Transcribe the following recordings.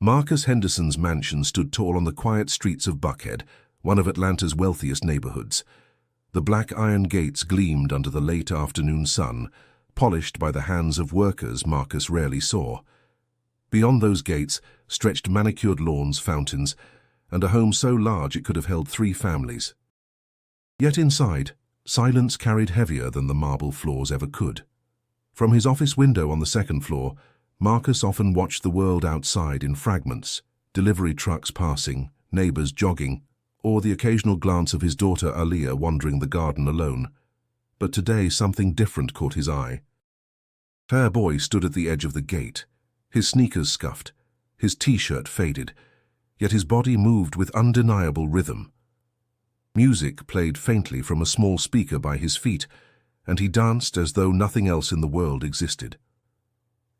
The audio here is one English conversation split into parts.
Marcus Henderson's mansion stood tall on the quiet streets of Buckhead, one of Atlanta's wealthiest neighborhoods. The black iron gates gleamed under the late afternoon sun, polished by the hands of workers Marcus rarely saw. Beyond those gates stretched manicured lawns, fountains, and a home so large it could have held 3 families. Yet inside, silence carried heavier than the marble floors ever could. From his office window on the 2nd floor, Marcus often watched the world outside in fragments, delivery trucks passing, neighbors jogging, or the occasional glance of his daughter Aaliyah wandering the garden alone. But today something different caught his eye. Fair boy stood at the edge of the gate, his sneakers scuffed, his t-shirt faded, yet his body moved with undeniable rhythm. Music played faintly from a small speaker by his feet, and he danced as though nothing else in the world existed.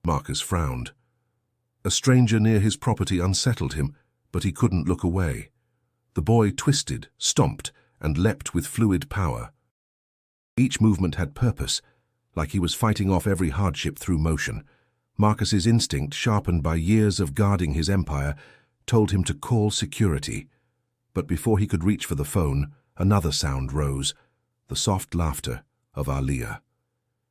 Marcus frowned. A stranger near his property unsettled him, but he couldn't look away. The boy twisted, stomped, and leapt with fluid power. Each movement had purpose, like he was fighting off every hardship through motion. Marcus's instinct, sharpened by years of guarding his empire, told him to call security. But before he could reach for the phone, another sound rose, the soft laughter of Aaliyah.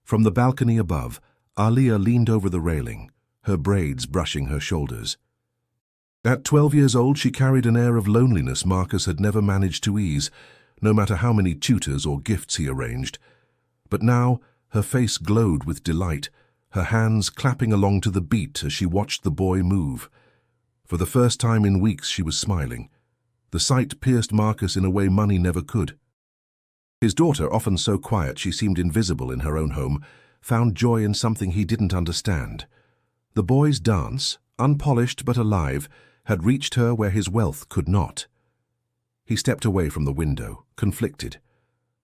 From the balcony above, Aaliyah leaned over the railing, her braids brushing her shoulders. At 12 years old, she carried an air of loneliness Marcus had never managed to ease, no matter how many tutors or gifts he arranged. But now, her face glowed with delight, her hands clapping along to the beat as she watched the boy move. For the first time in weeks, she was smiling. The sight pierced Marcus in a way money never could. His daughter, often so quiet she seemed invisible in her own home, found joy in something he didn't understand. The boy's dance, unpolished but alive, had reached her where his wealth could not. He stepped away from the window, conflicted.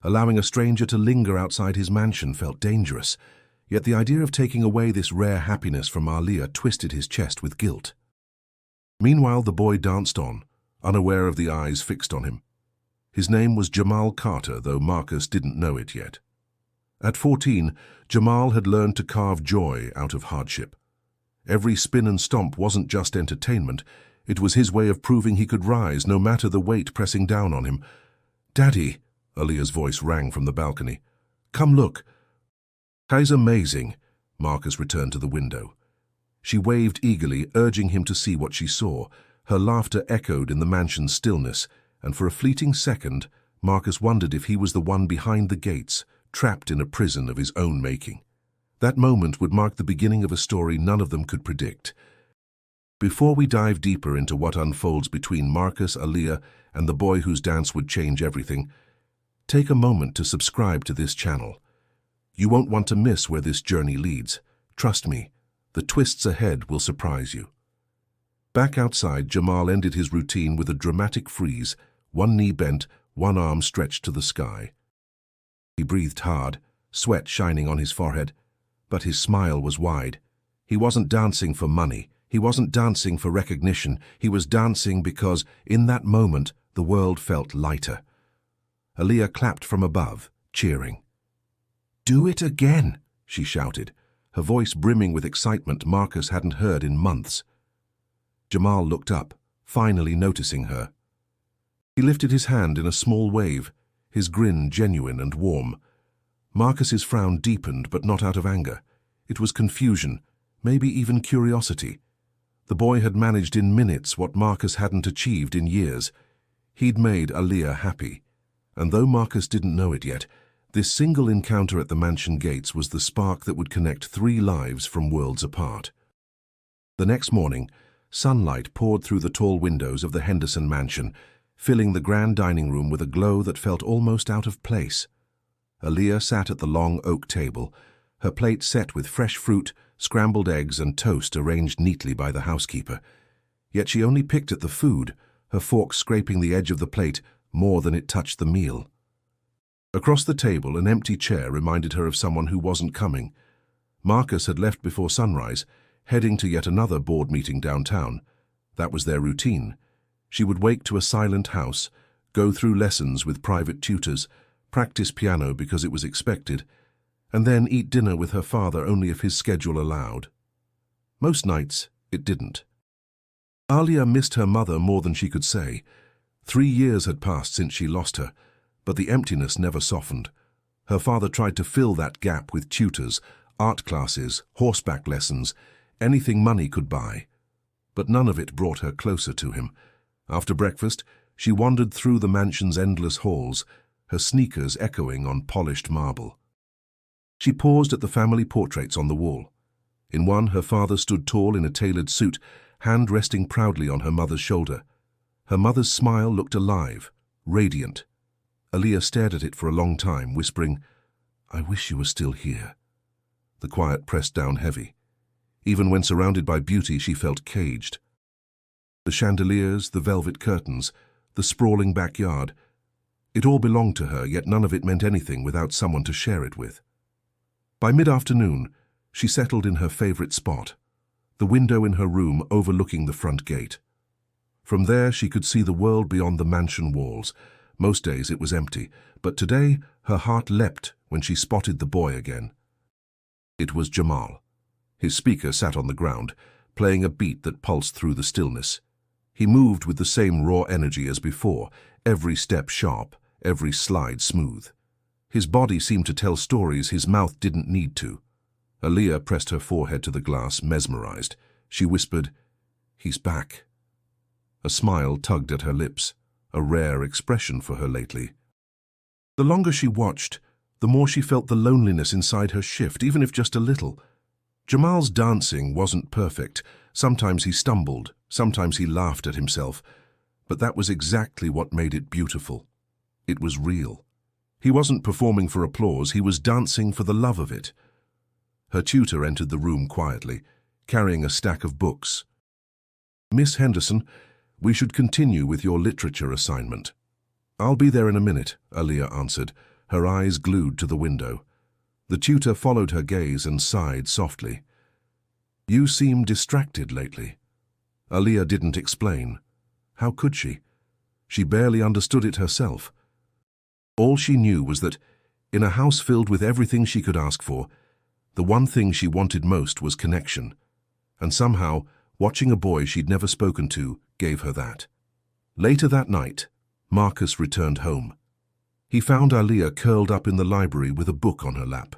Allowing a stranger to linger outside his mansion felt dangerous, yet the idea of taking away this rare happiness from Aaliyah twisted his chest with guilt. Meanwhile, the boy danced on, unaware of the eyes fixed on him. His name was Jamal Carter, though Marcus didn't know it yet. At 14, Jamal had learned to carve joy out of hardship. Every spin and stomp wasn't just entertainment, it was his way of proving he could rise no matter the weight pressing down on him. "Daddy," Aaliyah's voice rang from the balcony. "Come look." "Kai's amazing." Marcus returned to the window. She waved eagerly, urging him to see what she saw. Her laughter echoed in the mansion's stillness, and for a fleeting second, Marcus wondered if he was the one behind the gates, trapped in a prison of his own making. That moment would mark the beginning of a story none of them could predict. Before we dive deeper into what unfolds between Marcus, Aaliyah, and the boy whose dance would change everything, take a moment to subscribe to this channel. You won't want to miss where this journey leads. Trust me, the twists ahead will surprise you. Back outside, Jamal ended his routine with a dramatic freeze, one knee bent, one arm stretched to the sky. He breathed hard, sweat shining on his forehead, but his smile was wide. He wasn't dancing for money. He wasn't dancing for recognition. He was dancing because, in that moment, the world felt lighter. Aaliyah clapped from above, cheering. "Do it again," she shouted, her voice brimming with excitement Marcus hadn't heard in months. Jamal looked up, finally noticing her. He lifted his hand in a small wave, his grin genuine and warm. Marcus's frown deepened, but not out of anger. It was confusion, maybe even curiosity. The boy had managed in minutes what Marcus hadn't achieved in years. He'd made Aaliyah happy. And though Marcus didn't know it yet, this single encounter at the mansion gates was the spark that would connect 3 lives from worlds apart. The next morning, sunlight poured through the tall windows of the Henderson mansion, filling the grand dining room with a glow that felt almost out of place. Aaliyah sat at the long oak table, her plate set with fresh fruit, scrambled eggs and toast arranged neatly by the housekeeper. Yet she only picked at the food, her fork scraping the edge of the plate more than it touched the meal. Across the table, an empty chair reminded her of someone who wasn't coming. Marcus had left before sunrise, heading to yet another board meeting downtown. That was their routine. She would wake to a silent house, go through lessons with private tutors, practice piano because it was expected, and then eat dinner with her father only if his schedule allowed. Most nights, it didn't. Alia missed her mother more than she could say. 3 years had passed since she lost her, but the emptiness never softened. Her father tried to fill that gap with tutors, art classes, horseback lessons, anything money could buy. But none of it brought her closer to him. After breakfast, she wandered through the mansion's endless halls, her sneakers echoing on polished marble. She paused at the family portraits on the wall. In one, her father stood tall in a tailored suit, hand resting proudly on her mother's shoulder. Her mother's smile looked alive, radiant. Alia stared at it for a long time, whispering, "I wish you were still here." The quiet pressed down heavy. Even when surrounded by beauty, she felt caged. The chandeliers, the velvet curtains, the sprawling backyard, it all belonged to her, yet none of it meant anything without someone to share it with. By mid-afternoon, she settled in her favorite spot, the window in her room overlooking the front gate. From there, she could see the world beyond the mansion walls. Most days it was empty, but today her heart leapt when she spotted the boy again. It was Jamal. His speaker sat on the ground, playing a beat that pulsed through the stillness. He moved with the same raw energy as before, every step sharp, every slide smooth. His body seemed to tell stories his mouth didn't need to. Alia pressed her forehead to the glass, mesmerized. She whispered, "He's back." A smile tugged at her lips, a rare expression for her lately. The longer she watched, the more she felt the loneliness inside her shift, even if just a little. Jamal's dancing wasn't perfect. Sometimes he stumbled, sometimes he laughed at himself. But that was exactly what made it beautiful. It was real. He wasn't performing for applause, he was dancing for the love of it. Her tutor entered the room quietly, carrying a stack of books. "Miss Henderson, we should continue with your literature assignment." "I'll be there in a minute," Alia answered, her eyes glued to the window. The tutor followed her gaze and sighed softly. "You seem distracted lately." Alia didn't explain. How could she? She barely understood it herself. All she knew was that, in a house filled with everything she could ask for, the one thing she wanted most was connection. And somehow, watching a boy she'd never spoken to gave her that. Later that night, Marcus returned home. He found Alia curled up in the library with a book on her lap.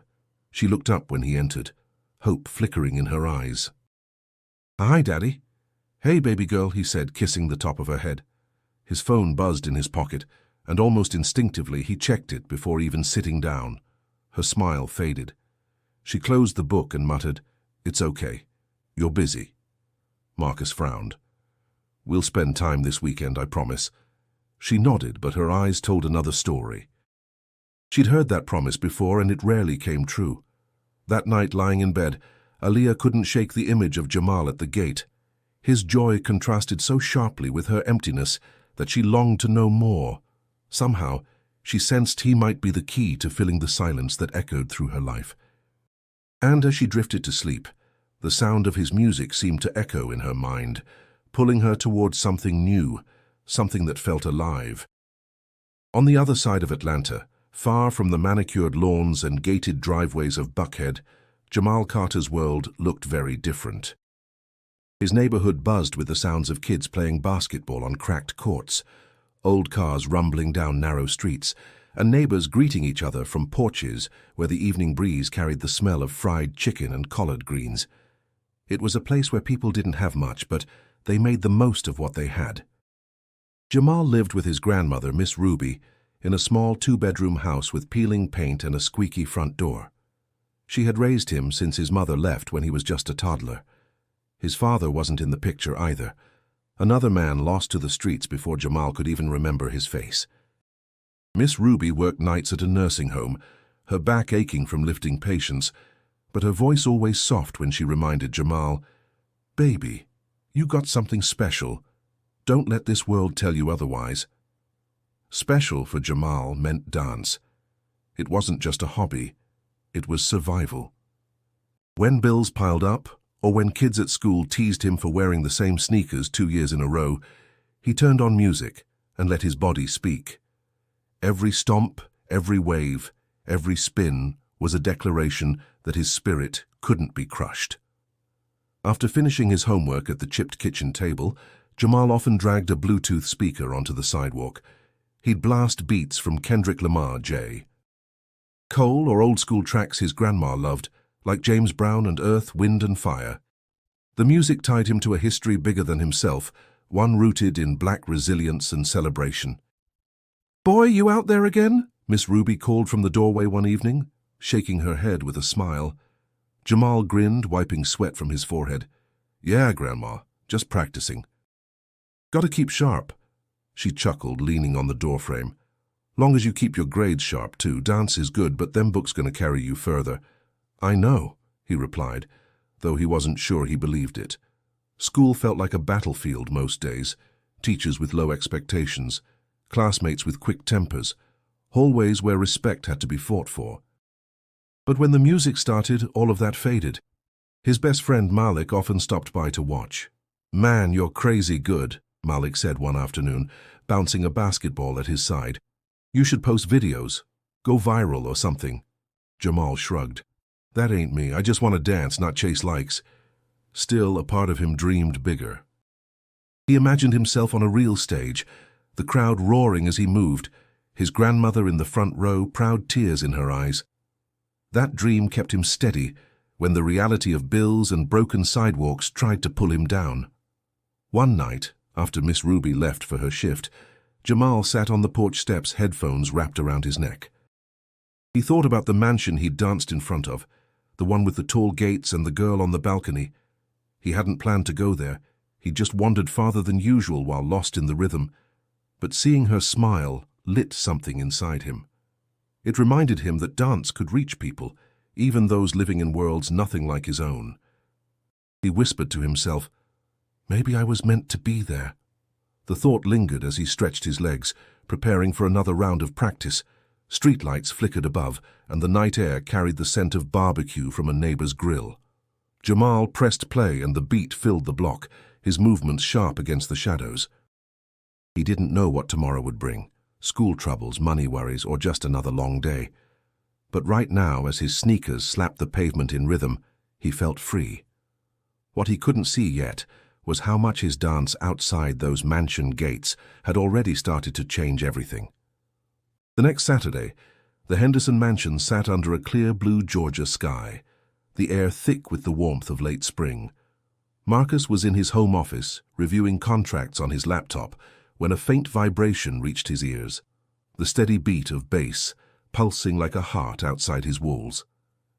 She looked up when he entered, hope flickering in her eyes. "Hi, Daddy." "Hey, baby girl," he said, kissing the top of her head. His phone buzzed in his pocket, and almost instinctively he checked it before even sitting down. Her smile faded. She closed the book and muttered, "It's okay. You're busy." Marcus frowned. "We'll spend time this weekend, I promise." She nodded, but her eyes told another story. She'd heard that promise before, and it rarely came true. That night, lying in bed, Alia couldn't shake the image of Jamal at the gate. His joy contrasted so sharply with her emptiness that she longed to know more. Somehow, she sensed he might be the key to filling the silence that echoed through her life. And as she drifted to sleep, the sound of his music seemed to echo in her mind, pulling her towards something new, something that felt alive. On the other side of Atlanta, far from the manicured lawns and gated driveways of Buckhead, Jamal Carter's world looked very different. His neighborhood buzzed with the sounds of kids playing basketball on cracked courts, old cars rumbling down narrow streets, and neighbors greeting each other from porches where the evening breeze carried the smell of fried chicken and collard greens. It was a place where people didn't have much, but they made the most of what they had. Jamal lived with his grandmother, Miss Ruby, in a small 2-bedroom house with peeling paint and a squeaky front door. She had raised him since his mother left when he was just a toddler. His father wasn't in the picture either, another man lost to the streets before Jamal could even remember his face. Miss Ruby worked nights at a nursing home, her back aching from lifting patients, but her voice always soft when she reminded Jamal, "Baby, you got something special. Don't let this world tell you otherwise." Special for Jamal meant dance. It wasn't just a hobby, it was survival. When bills piled up, or when kids at school teased him for wearing the same sneakers 2 years in a row, he turned on music and let his body speak. Every stomp, every wave, every spin was a declaration that his spirit couldn't be crushed. After finishing his homework at the chipped kitchen table, Jamal often dragged a Bluetooth speaker onto the sidewalk. He'd blast beats from Kendrick Lamar, J. Cole or old-school tracks his grandma loved, like James Brown and Earth, Wind and Fire. The music tied him to a history bigger than himself, one rooted in black resilience and celebration. "Boy, you out there again?" Miss Ruby called from the doorway one evening, shaking her head with a smile. Jamal grinned, wiping sweat from his forehead. "Yeah, Grandma, just practicing." "Gotta keep sharp," she chuckled, leaning on the doorframe. "Long as you keep your grades sharp, too. Dance is good, but them books gonna carry you further." "I know," he replied, though he wasn't sure he believed it. School felt like a battlefield most days, teachers with low expectations, classmates with quick tempers, hallways where respect had to be fought for. But when the music started, all of that faded. His best friend Malik often stopped by to watch. "Man, you're crazy good," Malik said one afternoon, bouncing a basketball at his side. "You should post videos. Go viral or something." Jamal shrugged. "That ain't me. I just want to dance, not chase likes." Still, a part of him dreamed bigger. He imagined himself on a real stage, the crowd roaring as he moved, his grandmother in the front row, proud tears in her eyes. That dream kept him steady when the reality of bills and broken sidewalks tried to pull him down. One night, after Miss Ruby left for her shift, Jamal sat on the porch steps, headphones wrapped around his neck. He thought about the mansion he'd danced in front of, the one with the tall gates and the girl on the balcony. He hadn't planned to go there. He'd just wandered farther than usual while lost in the rhythm. But seeing her smile lit something inside him. It reminded him that dance could reach people, even those living in worlds nothing like his own. He whispered to himself, "Maybe I was meant to be there." The thought lingered as he stretched his legs, preparing for another round of practice. Streetlights flickered above, and the night air carried the scent of barbecue from a neighbor's grill. Jamal pressed play and the beat filled the block, his movements sharp against the shadows. He didn't know what tomorrow would bring, school troubles, money worries, or just another long day. But right now, as his sneakers slapped the pavement in rhythm, he felt free. What he couldn't see yet was how much his dance outside those mansion gates had already started to change everything. The next Saturday, the Henderson mansion sat under a clear blue Georgia sky, the air thick with the warmth of late spring. Marcus was in his home office, reviewing contracts on his laptop, when a faint vibration reached his ears, the steady beat of bass, pulsing like a heart outside his walls.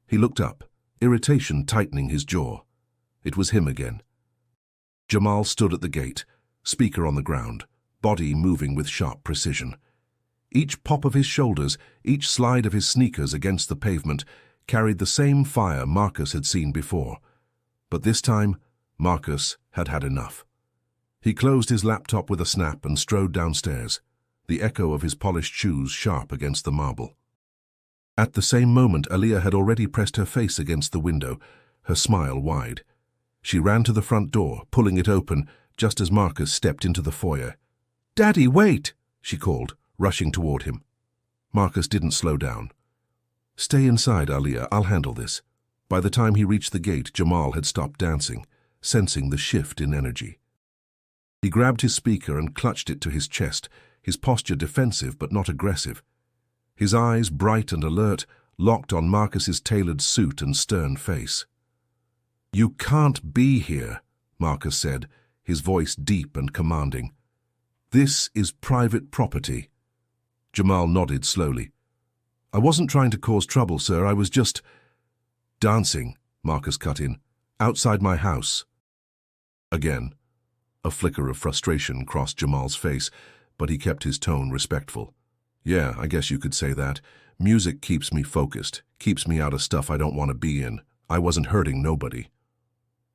He looked up, irritation tightening his jaw. It was him again. Jamal stood at the gate, speaker on the ground, body moving with sharp precision. Each pop of his shoulders, each slide of his sneakers against the pavement, carried the same fire Marcus had seen before. But this time, Marcus had had enough. He closed his laptop with a snap and strode downstairs, the echo of his polished shoes sharp against the marble. At the same moment, Aaliyah had already pressed her face against the window, her smile wide. She ran to the front door, pulling it open, just as Marcus stepped into the foyer. "Daddy, wait!" she called, rushing toward him. Marcus didn't slow down. "Stay inside, Aaliyah, I'll handle this." By the time he reached the gate, Jamal had stopped dancing, sensing the shift in energy. He grabbed his speaker and clutched it to his chest, his posture defensive but not aggressive. His eyes, bright and alert, locked on Marcus's tailored suit and stern face. "You can't be here," Marcus said, his voice deep and commanding. "This is private property." Jamal nodded slowly. "I wasn't trying to cause trouble, sir. I was just—" "Dancing," Marcus cut in. "Outside my house." Again. A flicker of frustration crossed Jamal's face, but he kept his tone respectful. "Yeah, I guess you could say that. Music keeps me focused, keeps me out of stuff I don't want to be in. I wasn't hurting nobody."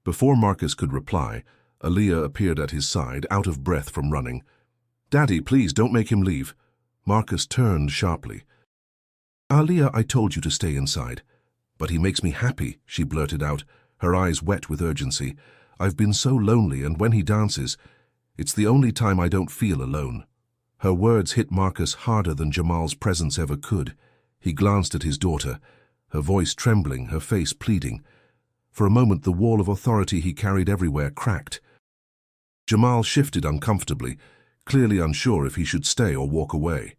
Before Marcus could reply, Aaliyah appeared at his side, out of breath from running. "Daddy, please don't make him leave." Marcus turned sharply. "Aaliyah, I told you to stay inside." "But he makes me happy," she blurted out, her eyes wet with urgency. "I've been so lonely, and when he dances, it's the only time I don't feel alone." Her words hit Marcus harder than Jamal's presence ever could. He glanced at his daughter, her voice trembling, her face pleading. For a moment, the wall of authority he carried everywhere cracked. Jamal shifted uncomfortably, clearly unsure if he should stay or walk away.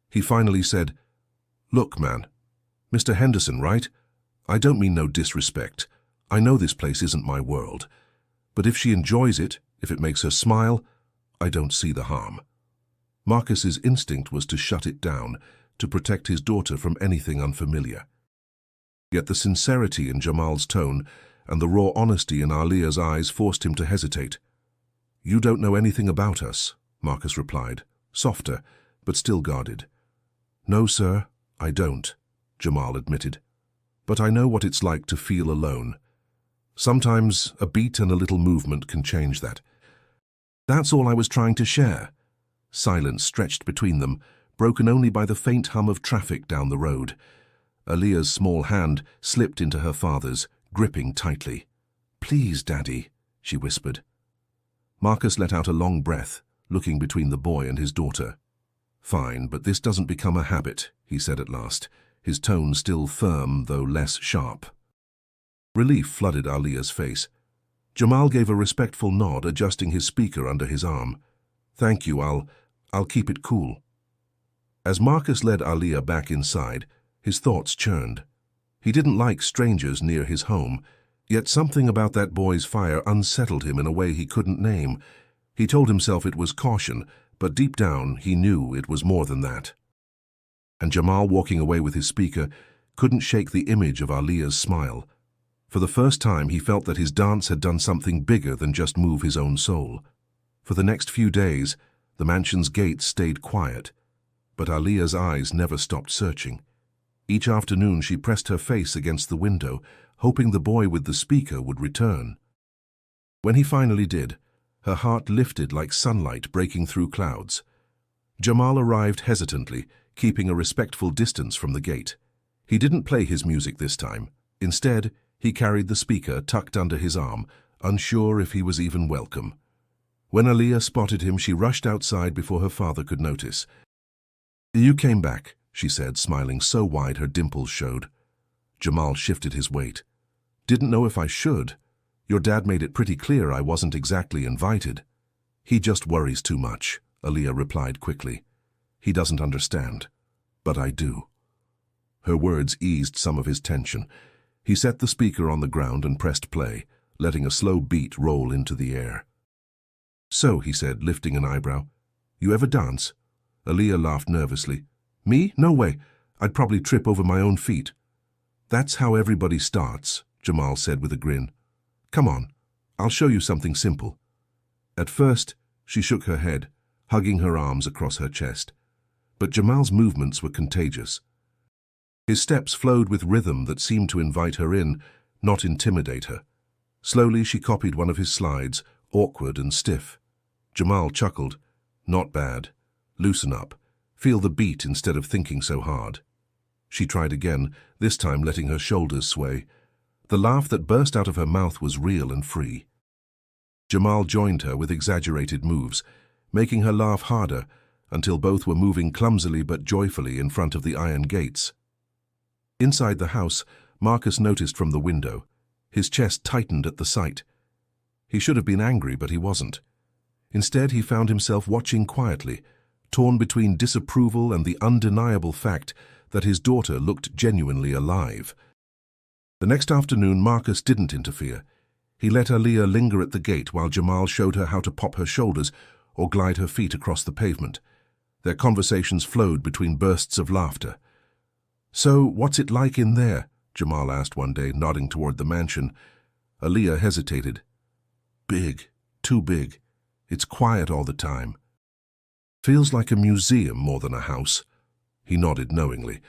He finally said, "Look, man, Mr. Henderson, right? I don't mean no disrespect. I know this place isn't my world. But if she enjoys it, if it makes her smile, I don't see the harm." Marcus's instinct was to shut it down, to protect his daughter from anything unfamiliar. Yet the sincerity in Jamal's tone and the raw honesty in Alia's eyes forced him to hesitate. "You don't know anything about us," Marcus replied, softer, but still guarded. "No, sir, I don't," Jamal admitted. "But I know what it's like to feel alone. Sometimes a beat and a little movement can change that." "That's all I was trying to share." Silence stretched between them, broken only by the faint hum of traffic down the road. Alia's small hand slipped into her father's, gripping tightly. "Please, Daddy," she whispered. Marcus let out a long breath, looking between the boy and his daughter. "Fine, but this doesn't become a habit," he said at last, his tone still firm though less sharp. Relief flooded Alia's face. Jamal gave a respectful nod, adjusting his speaker under his arm. "Thank you, I'll keep it cool." As Marcus led Alia back inside, his thoughts churned. He didn't like strangers near his home, yet something about that boy's fire unsettled him in a way he couldn't name. He told himself it was caution, but deep down he knew it was more than that. And Jamal, walking away with his speaker, couldn't shake the image of Alia's smile. For the first time he felt that his dance had done something bigger than just move his own soul. For the next few days, the mansion's gates stayed quiet, but Alia's eyes never stopped searching. Each afternoon she pressed her face against the window, hoping the boy with the speaker would return. When he finally did, her heart lifted like sunlight breaking through clouds. Jamal arrived hesitantly, keeping a respectful distance from the gate. He didn't play his music this time. Instead, he carried the speaker tucked under his arm, unsure if he was even welcome. When Alia spotted him, she rushed outside before her father could notice. "You came back," she said, smiling so wide her dimples showed. Jamal shifted his weight. "Didn't know if I should. Your dad made it pretty clear I wasn't exactly invited." "He just worries too much," Alia replied quickly. "He doesn't understand. But I do." Her words eased some of his tension. He set the speaker on the ground and pressed play, letting a slow beat roll into the air. "So," he said, lifting an eyebrow, "you ever dance?" Alia laughed nervously. "Me? No way. I'd probably trip over my own feet." "That's how everybody starts," Jamal said with a grin. "Come on, I'll show you something simple." At first, she shook her head, hugging her arms across her chest. But Jamal's movements were contagious. His steps flowed with rhythm that seemed to invite her in, not intimidate her. Slowly she copied one of his slides, awkward and stiff. Jamal chuckled. "Not bad. Loosen up. Feel the beat instead of thinking so hard." She tried again, this time letting her shoulders sway. The laugh that burst out of her mouth was real and free. Jamal joined her with exaggerated moves, making her laugh harder until both were moving clumsily but joyfully in front of the iron gates. Inside the house, Marcus noticed from the window. His chest tightened at the sight. He should have been angry, but he wasn't. Instead, he found himself watching quietly, torn between disapproval and the undeniable fact that his daughter looked genuinely alive. The next afternoon, Marcus didn't interfere. He let Alia linger at the gate while Jamal showed her how to pop her shoulders or glide her feet across the pavement. Their conversations flowed between bursts of laughter. "So, what's it like in there?" Jamal asked one day, nodding toward the mansion. Alia hesitated. "Big. Too big. It's quiet all the time. Feels like a museum more than a house." He nodded knowingly.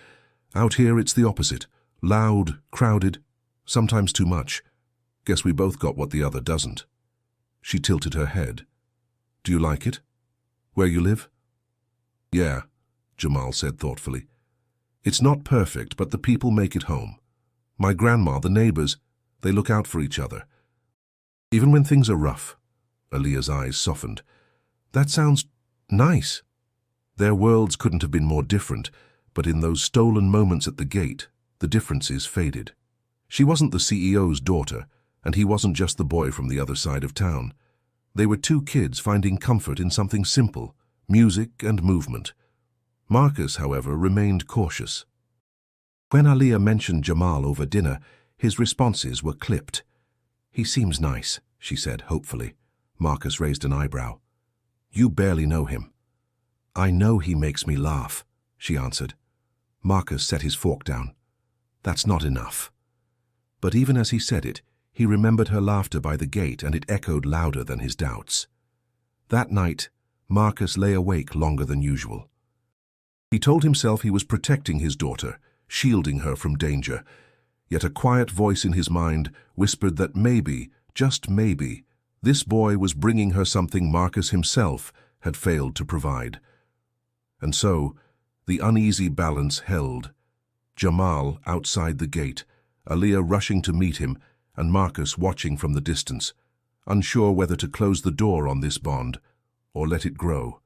"Out here it's the opposite. Loud, crowded, sometimes too much. Guess we both got what the other doesn't." She tilted her head. "Do you like it? Where you live?" "Yeah," Jamal said thoughtfully. "It's not perfect, but the people make it home. My grandma, the neighbors, they look out for each other. Even when things are rough." Alia's eyes softened. "That sounds nice." Their worlds couldn't have been more different, but in those stolen moments at the gate, the differences faded. She wasn't the CEO's daughter, and he wasn't just the boy from the other side of town. They were two kids finding comfort in something simple, music and movement. Marcus, however, remained cautious. When Aliyah mentioned Jamal over dinner, his responses were clipped. "He seems nice," she said hopefully. Marcus raised an eyebrow. "You barely know him." "I know he makes me laugh," she answered. Marcus set his fork down. "That's not enough." But even as he said it, he remembered her laughter by the gate, and it echoed louder than his doubts. That night, Marcus lay awake longer than usual. He told himself he was protecting his daughter, shielding her from danger, yet a quiet voice in his mind whispered that maybe, just maybe, this boy was bringing her something Marcus himself had failed to provide. And so, the uneasy balance held. Jamal outside the gate, Aliyah rushing to meet him, and Marcus watching from the distance, unsure whether to close the door on this bond or let it grow.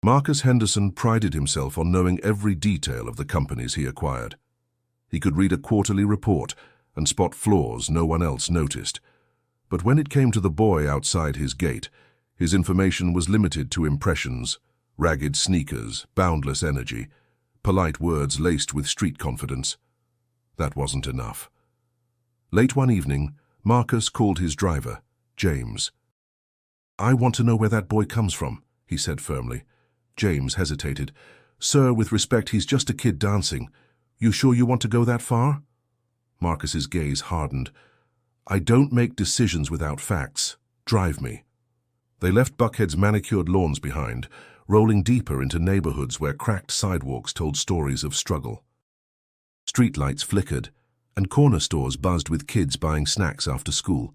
Marcus Henderson prided himself on knowing every detail of the companies he acquired. He could read a quarterly report and spot flaws no one else noticed. But when it came to the boy outside his gate, his information was limited to impressions, ragged sneakers, boundless energy, polite words laced with street confidence. That wasn't enough. Late one evening, Marcus called his driver, James. "I want to know where that boy comes from," he said firmly. James hesitated. "Sir, with respect, he's just a kid dancing. You sure you want to go that far?" Marcus's gaze hardened. "I don't make decisions without facts. Drive me." They left Buckhead's manicured lawns behind, rolling deeper into neighborhoods where cracked sidewalks told stories of struggle. Streetlights flickered, and corner stores buzzed with kids buying snacks after school.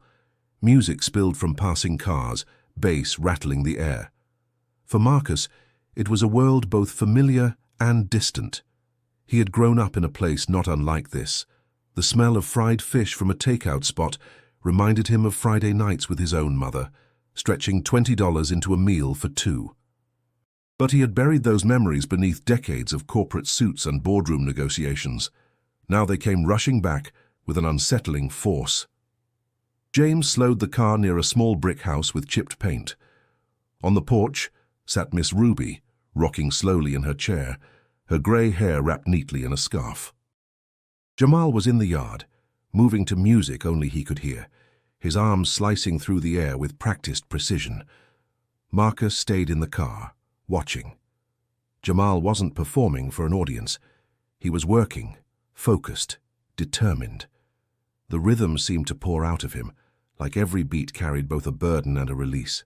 Music spilled from passing cars, bass rattling the air. For Marcus, it was a world both familiar and distant. He had grown up in a place not unlike this. The smell of fried fish from a takeout spot reminded him of Friday nights with his own mother, stretching $20 into a meal for two. But he had buried those memories beneath decades of corporate suits and boardroom negotiations. Now they came rushing back with an unsettling force. James slowed the car near a small brick house with chipped paint. On the porch sat Miss Ruby, rocking slowly in her chair, her grey hair wrapped neatly in a scarf. Jamal was in the yard, moving to music only he could hear, his arms slicing through the air with practiced precision. Marcus stayed in the car, watching. Jamal wasn't performing for an audience. He was working, focused, determined. The rhythm seemed to pour out of him, like every beat carried both a burden and a release.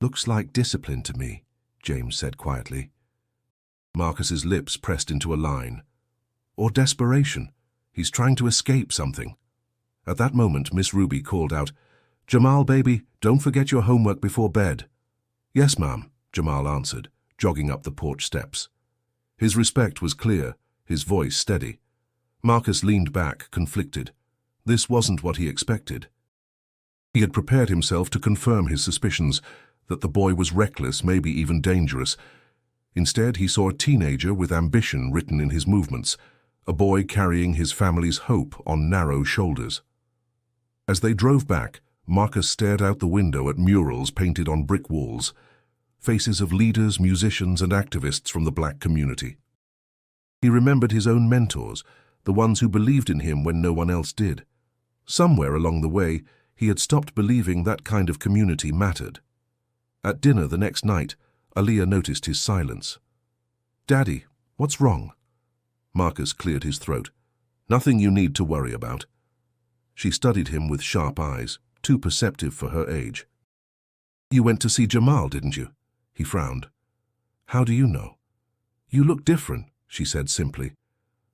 "Looks like discipline to me," James said quietly. Marcus's lips pressed into a line. "Or desperation. He's trying to escape something." At that moment, Miss Ruby called out, "Jamal, baby, don't forget your homework before bed." "Yes, ma'am," Jamal answered, jogging up the porch steps. His respect was clear, his voice steady. Marcus leaned back, conflicted. This wasn't what he expected. He had prepared himself to confirm his suspicions that the boy was reckless, maybe even dangerous. Instead, he saw a teenager with ambition written in his movements, a boy carrying his family's hope on narrow shoulders. As they drove back, Marcus stared out the window at murals painted on brick walls, faces of leaders, musicians, and activists from the black community. He remembered his own mentors, the ones who believed in him when no one else did. Somewhere along the way, he had stopped believing that kind of community mattered. At dinner the next night, Aliyah noticed his silence. "Daddy, what's wrong?" Marcus cleared his throat. "Nothing you need to worry about." She studied him with sharp eyes, too perceptive for her age. "You went to see Jamal, didn't you?" He frowned. "How do you know?" "You look different," she said simply.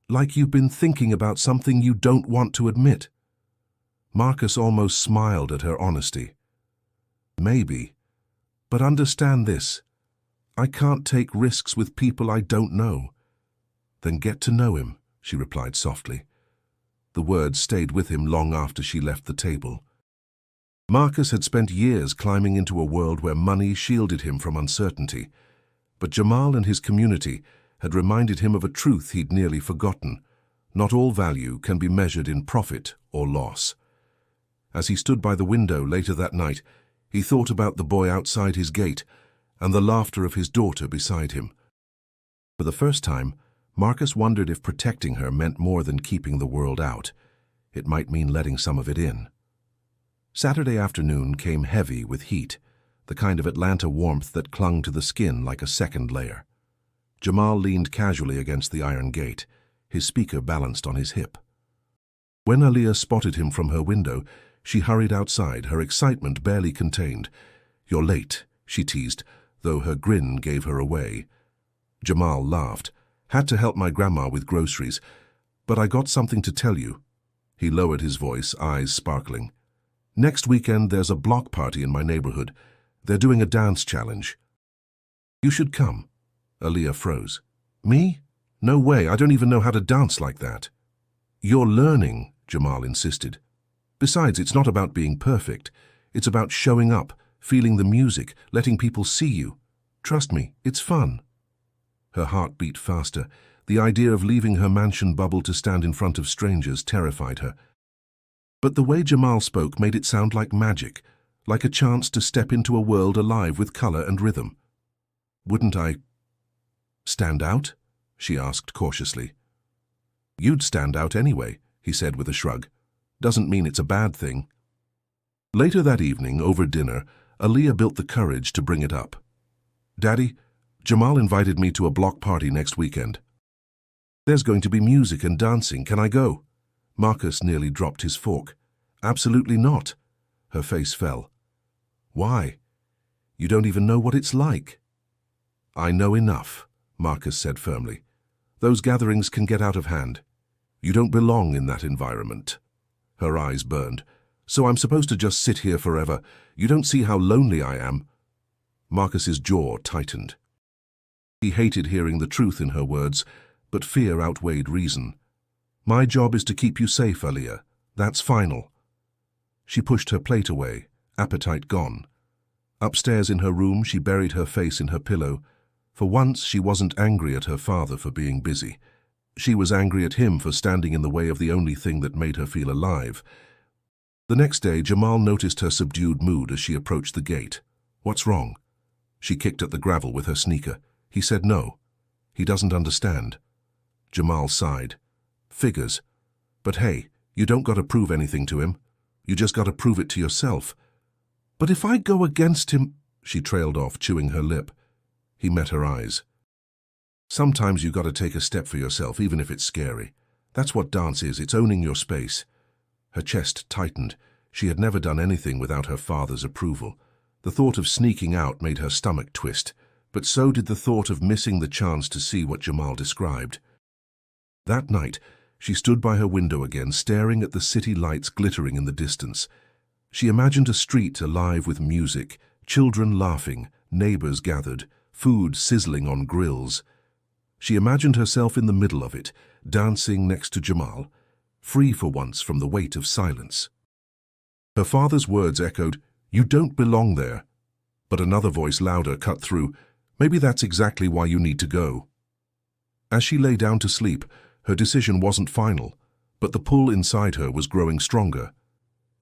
"Like you've been thinking about something you don't want to admit." Marcus almost smiled at her honesty. "Maybe. But understand this. I can't take risks with people I don't know." "Then get to know him," she replied softly. The words stayed with him long after she left the table. Marcus had spent years climbing into a world where money shielded him from uncertainty, but Jamal and his community had reminded him of a truth he'd nearly forgotten. Not all value can be measured in profit or loss. As he stood by the window later that night, He thought about the boy outside his gate and the laughter of his daughter beside him. For the first time, Marcus wondered if protecting her meant more than keeping the world out. It might mean letting some of it in. Saturday afternoon came heavy with heat, the kind of Atlanta warmth that clung to the skin like a second layer. Jamal leaned casually against the iron gate, his speaker balanced on his hip. When Aaliyah spotted him from her window, she hurried outside, her excitement barely contained. "You're late," she teased, though her grin gave her away. Jamal laughed. "Had to help my grandma with groceries, but I got something to tell you." He lowered his voice, eyes sparkling. "Next weekend there's a block party in my neighborhood. They're doing a dance challenge. You should come." Aaliyah froze. "Me? No way, I don't even know how to dance like that." "You're learning," Jamal insisted. "Besides, it's not about being perfect. It's about showing up, feeling the music, letting people see you. Trust me, it's fun." Her heart beat faster. The idea of leaving her mansion bubble to stand in front of strangers terrified her. But the way Jamal spoke made it sound like magic, like a chance to step into a world alive with color and rhythm. "Wouldn't I stand out?" she asked cautiously. "You'd stand out anyway," he said with a shrug. "Doesn't mean it's a bad thing." Later that evening, over dinner, Aaliyah built the courage to bring it up. "Daddy, Jamal invited me to a block party next weekend. There's going to be music and dancing. Can I go?" Marcus nearly dropped his fork. "Absolutely not." Her face fell. "Why? You don't even know what it's like." "I know enough," Marcus said firmly. "Those gatherings can get out of hand. You don't belong in that environment." Her eyes burned. "So I'm supposed to just sit here forever? You don't see how lonely I am?" Marcus's jaw tightened. He hated hearing the truth in her words, but fear outweighed reason. "My job is to keep you safe, Aaliyah. That's final." She pushed her plate away, appetite gone. Upstairs in her room, she buried her face in her pillow. For once, she wasn't angry at her father for being busy. She was angry at him for standing in the way of the only thing that made her feel alive. The next day, Jamal noticed her subdued mood as she approached the gate. "What's wrong?" She kicked at the gravel with her sneaker. He said no. "He doesn't understand." Jamal sighed. "Figures. But hey, you don't got to prove anything to him. You just got to prove it to yourself." "But if I go against him—" She trailed off, chewing her lip. He met her eyes. "Sometimes you got to take a step for yourself, even if it's scary. That's what dance is, it's owning your space." Her chest tightened. She had never done anything without her father's approval. The thought of sneaking out made her stomach twist, but so did the thought of missing the chance to see what Jamal described. That night, she stood by her window again, staring at the city lights glittering in the distance. She imagined a street alive with music, children laughing, neighbors gathered, food sizzling on grills. She imagined herself in the middle of it, dancing next to Jamal, free for once from the weight of silence. Her father's words echoed, "You don't belong there." But another voice louder cut through, "Maybe that's exactly why you need to go." As she lay down to sleep, her decision wasn't final, but the pull inside her was growing stronger.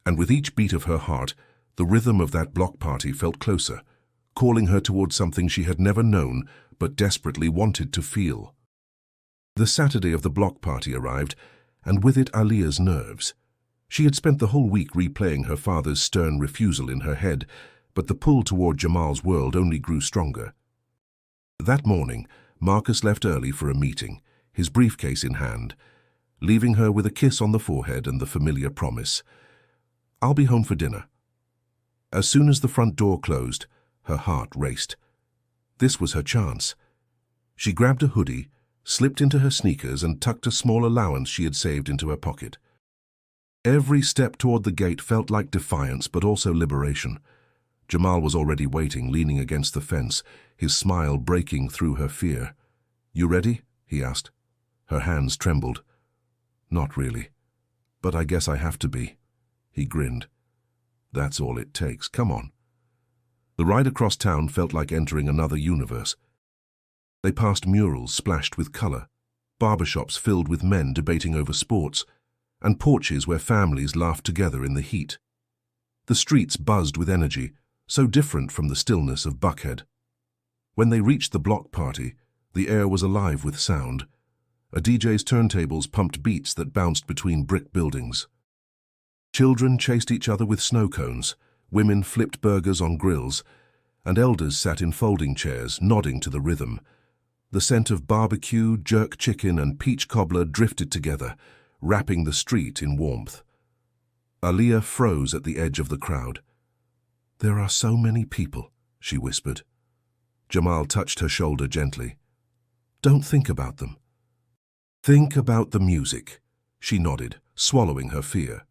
And with each beat of her heart, the rhythm of that block party felt closer, calling her towards something she had never known but desperately wanted to feel. The Saturday of the block party arrived, and with it Aaliyah's nerves. She had spent the whole week replaying her father's stern refusal in her head, but the pull toward Jamal's world only grew stronger. That morning, Marcus left early for a meeting, his briefcase in hand, leaving her with a kiss on the forehead and the familiar promise, "I'll be home for dinner." As soon as the front door closed, her heart raced. This was her chance. She grabbed a hoodie, slipped into her sneakers, and tucked a small allowance she had saved into her pocket. Every step toward the gate felt like defiance, but also liberation. Jamal was already waiting, leaning against the fence, his smile breaking through her fear. "You ready?" he asked. Her hands trembled. "Not really. But I guess I have to be." He grinned. "That's all it takes. Come on." The ride across town felt like entering another universe. They passed murals splashed with color, barbershops filled with men debating over sports, and porches where families laughed together in the heat. The streets buzzed with energy, so different from the stillness of Buckhead. When they reached the block party, the air was alive with sound. A DJ's turntables pumped beats that bounced between brick buildings. Children chased each other with snow cones, women flipped burgers on grills, and elders sat in folding chairs, nodding to the rhythm. The scent of barbecue, jerk chicken, and peach cobbler drifted together, wrapping the street in warmth. Aaliyah froze at the edge of the crowd. "There are so many people," she whispered. Jamal touched her shoulder gently. "Don't think about them. Think about the music." She nodded, swallowing her fear.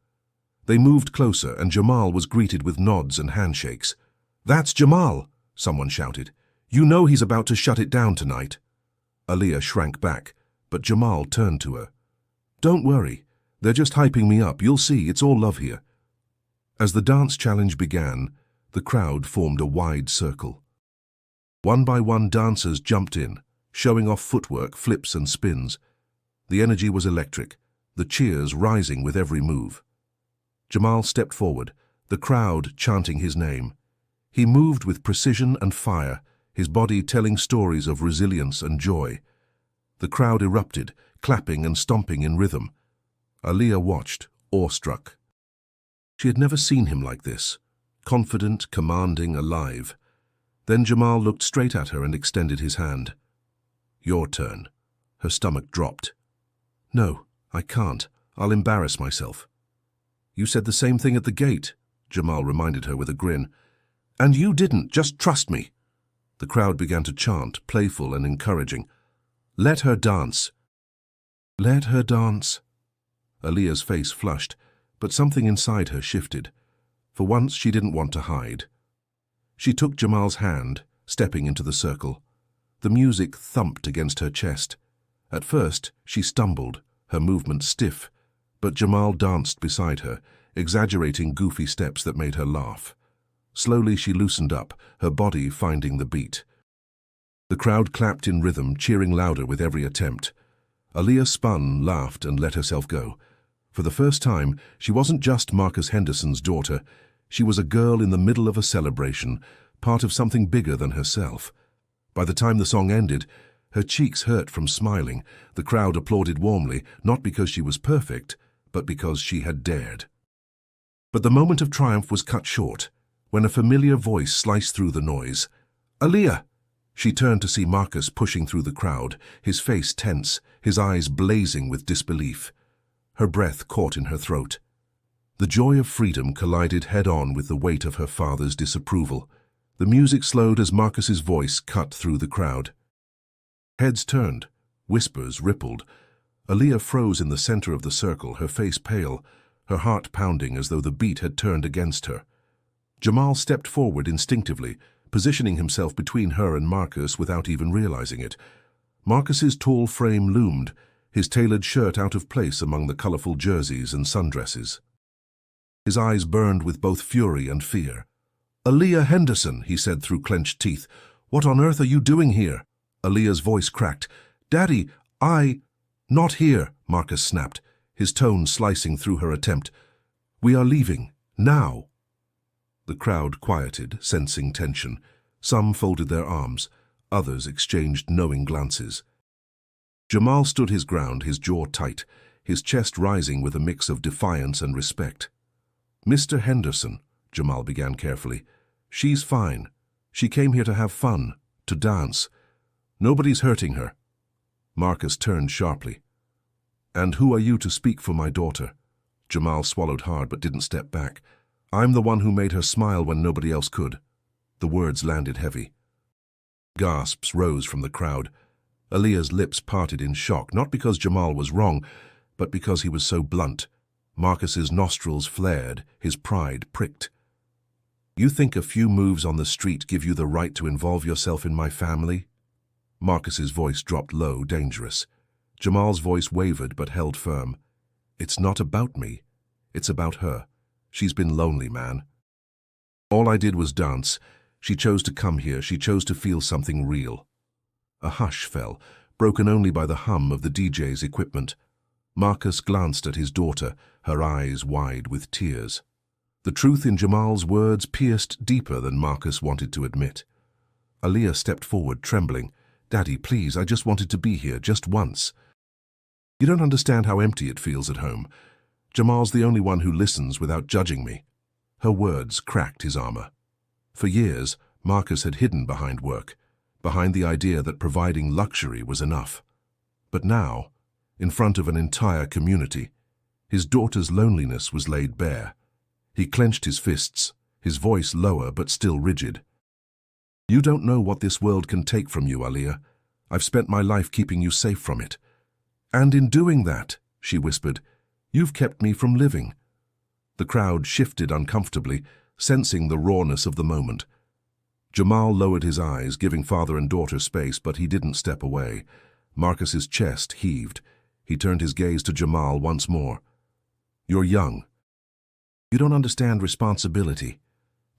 They moved closer, and Jamal was greeted with nods and handshakes. "That's Jamal," someone shouted. "You know he's about to shut it down tonight." Aaliyah shrank back, but Jamal turned to her. "Don't worry. They're just hyping me up. You'll see, it's all love here." As the dance challenge began, the crowd formed a wide circle. One by one, dancers jumped in, showing off footwork, flips and spins. The energy was electric, the cheers rising with every move. Jamal stepped forward, the crowd chanting his name. He moved with precision and fire, his body telling stories of resilience and joy. The crowd erupted, clapping and stomping in rhythm. Aaliyah watched, awestruck. She had never seen him like this, confident, commanding, alive. Then Jamal looked straight at her and extended his hand. "Your turn." Her stomach dropped. "No, I can't. I'll embarrass myself." "You said the same thing at the gate," Jamal reminded her with a grin. "And you didn't, just trust me." The crowd began to chant, playful and encouraging. "Let her dance." "Let her dance." Aaliyah's face flushed, but something inside her shifted. For once, she didn't want to hide. She took Jamal's hand, stepping into the circle. The music thumped against her chest. At first, she stumbled, her movement stiff, but Jamal danced beside her, exaggerating goofy steps that made her laugh. Slowly she loosened up, her body finding the beat. The crowd clapped in rhythm, cheering louder with every attempt. Aaliyah spun, laughed, and let herself go. For the first time, she wasn't just Marcus Henderson's daughter. She was a girl in the middle of a celebration, part of something bigger than herself. By the time the song ended, her cheeks hurt from smiling. The crowd applauded warmly, not because she was perfect, but because she had dared. But the moment of triumph was cut short, when a familiar voice sliced through the noise. "Aaliyah!" She turned to see Marcus pushing through the crowd, his face tense, his eyes blazing with disbelief. Her breath caught in her throat. The joy of freedom collided head-on with the weight of her father's disapproval. The music slowed as Marcus's voice cut through the crowd. Heads turned, whispers rippled. Aaliyah froze in the center of the circle, her face pale, her heart pounding as though the beat had turned against her. Jamal stepped forward instinctively, positioning himself between her and Marcus without even realizing it. Marcus's tall frame loomed, his tailored shirt out of place among the colorful jerseys and sundresses. His eyes burned with both fury and fear. "Aaliyah Henderson," he said through clenched teeth. "What on earth are you doing here?" Aaliyah's voice cracked. "Daddy, Not here," Marcus snapped, his tone slicing through her attempt. "We are leaving, now." The crowd quieted, sensing tension. Some folded their arms, others exchanged knowing glances. Jamal stood his ground, his jaw tight, his chest rising with a mix of defiance and respect. "Mr. Henderson," Jamal began carefully, "she's fine. She came here to have fun, to dance. Nobody's hurting her." Marcus turned sharply. "And who are you to speak for my daughter?" Jamal swallowed hard but didn't step back. "I'm the one who made her smile when nobody else could." The words landed heavy. Gasps rose from the crowd. Aaliyah's lips parted in shock, not because Jamal was wrong, but because he was so blunt. Marcus's nostrils flared, his pride pricked. "You think a few moves on the street give you the right to involve yourself in my family?" Marcus's voice dropped low, dangerous. Jamal's voice wavered but held firm. "It's not about me. It's about her. She's been lonely, man. All I did was dance. She chose to come here. She chose to feel something real." A hush fell, broken only by the hum of the DJ's equipment. Marcus glanced at his daughter, her eyes wide with tears. The truth in Jamal's words pierced deeper than Marcus wanted to admit. Aliyah stepped forward, trembling. "Daddy, please, I just wanted to be here, just once." "You don't understand how empty it feels at home. Jamal's the only one who listens without judging me." Her words cracked his armor. For years, Marcus had hidden behind work, behind the idea that providing luxury was enough. But now, in front of an entire community, his daughter's loneliness was laid bare. He clenched his fists, his voice lower but still rigid. "You don't know what this world can take from you, Aliyah. I've spent my life keeping you safe from it. And in doing that," she whispered, "you've kept me from living." The crowd shifted uncomfortably, sensing the rawness of the moment. Jamal lowered his eyes, giving father and daughter space, but he didn't step away. Marcus's chest heaved. He turned his gaze to Jamal once more. "You're young. You don't understand responsibility.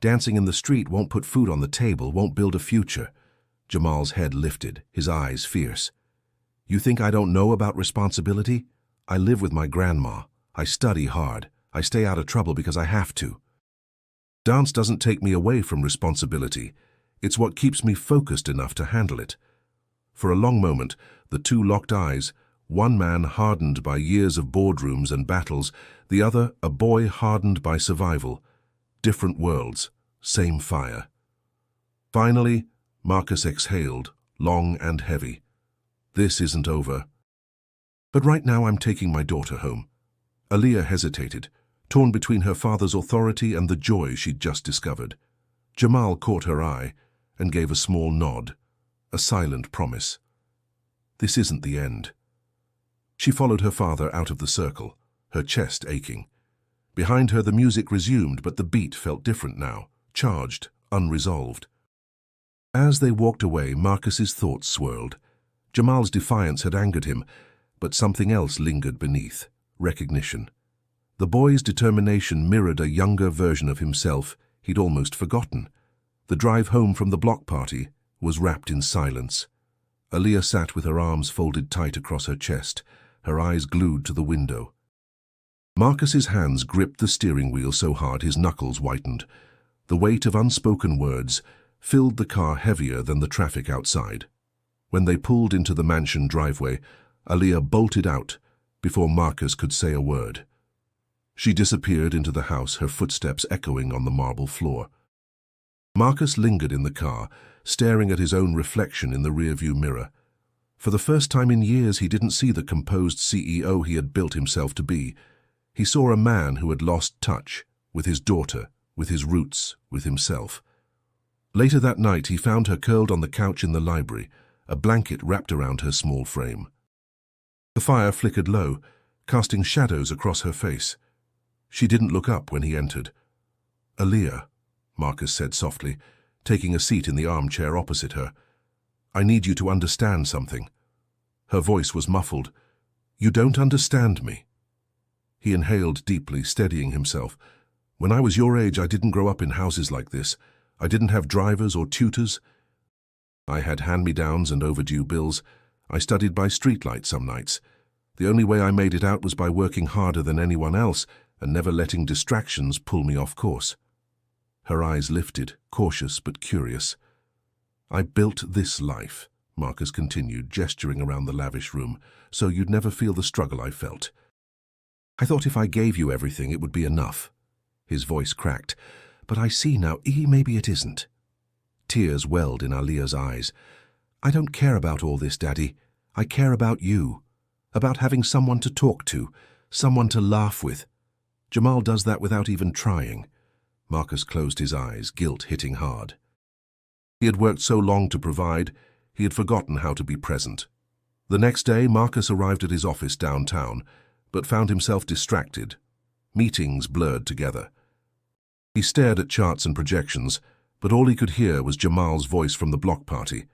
Dancing in the street won't put food on the table, won't build a future." Jamal's head lifted, his eyes fierce. "You think I don't know about responsibility? I live with my grandma. I study hard. I stay out of trouble because I have to. Dance doesn't take me away from responsibility. It's what keeps me focused enough to handle it." For a long moment, the two locked eyes, one man hardened by years of boardrooms and battles, the other a boy hardened by survival. Different worlds, same fire. Finally, Marcus exhaled, long and heavy. "This isn't over. But right now I'm taking my daughter home." Aliyah hesitated, torn between her father's authority and the joy she'd just discovered. Jamal caught her eye and gave a small nod, a silent promise. This isn't the end. She followed her father out of the circle, her chest aching. Behind her the music resumed, but the beat felt different now, charged, unresolved. As they walked away, Marcus's thoughts swirled. Jamal's defiance had angered him, but something else lingered beneath, recognition. The boy's determination mirrored a younger version of himself he'd almost forgotten. The drive home from the block party was wrapped in silence. Aliyah sat with her arms folded tight across her chest, her eyes glued to the window. Marcus's hands gripped the steering wheel so hard his knuckles whitened. The weight of unspoken words filled the car heavier than the traffic outside. When they pulled into the mansion driveway, Aliyah bolted out before Marcus could say a word. She disappeared into the house, her footsteps echoing on the marble floor. Marcus lingered in the car, staring at his own reflection in the rearview mirror. For the first time in years, he didn't see the composed CEO he had built himself to be. He saw a man who had lost touch with his daughter, with his roots, with himself. Later that night, he found her curled on the couch in the library, a blanket wrapped around her small frame. The fire flickered low, casting shadows across her face. She didn't look up when he entered. "Aliyah," Marcus said softly, taking a seat in the armchair opposite her. "I need you to understand something." Her voice was muffled. "You don't understand me." He inhaled deeply, steadying himself. "When I was your age, I didn't grow up in houses like this. I didn't have drivers or tutors. I had hand-me-downs and overdue bills. I studied by streetlight some nights. The only way I made it out was by working harder than anyone else and never letting distractions pull me off course." Her eyes lifted, cautious but curious. "I built this life," Marcus continued, gesturing around the lavish room, "so you'd never feel the struggle I felt. I thought if I gave you everything, it would be enough." His voice cracked. "But I see now, maybe it isn't." Tears welled in Aliyah's eyes. "I don't care about all this, Daddy. I care about you. About having someone to talk to, someone to laugh with. Jamal does that without even trying." Marcus closed his eyes, guilt hitting hard. He had worked so long to provide, he had forgotten how to be present. The next day, Marcus arrived at his office downtown, but found himself distracted. Meetings blurred together. He stared at charts and projections, but all he could hear was Jamal's voice from the block party.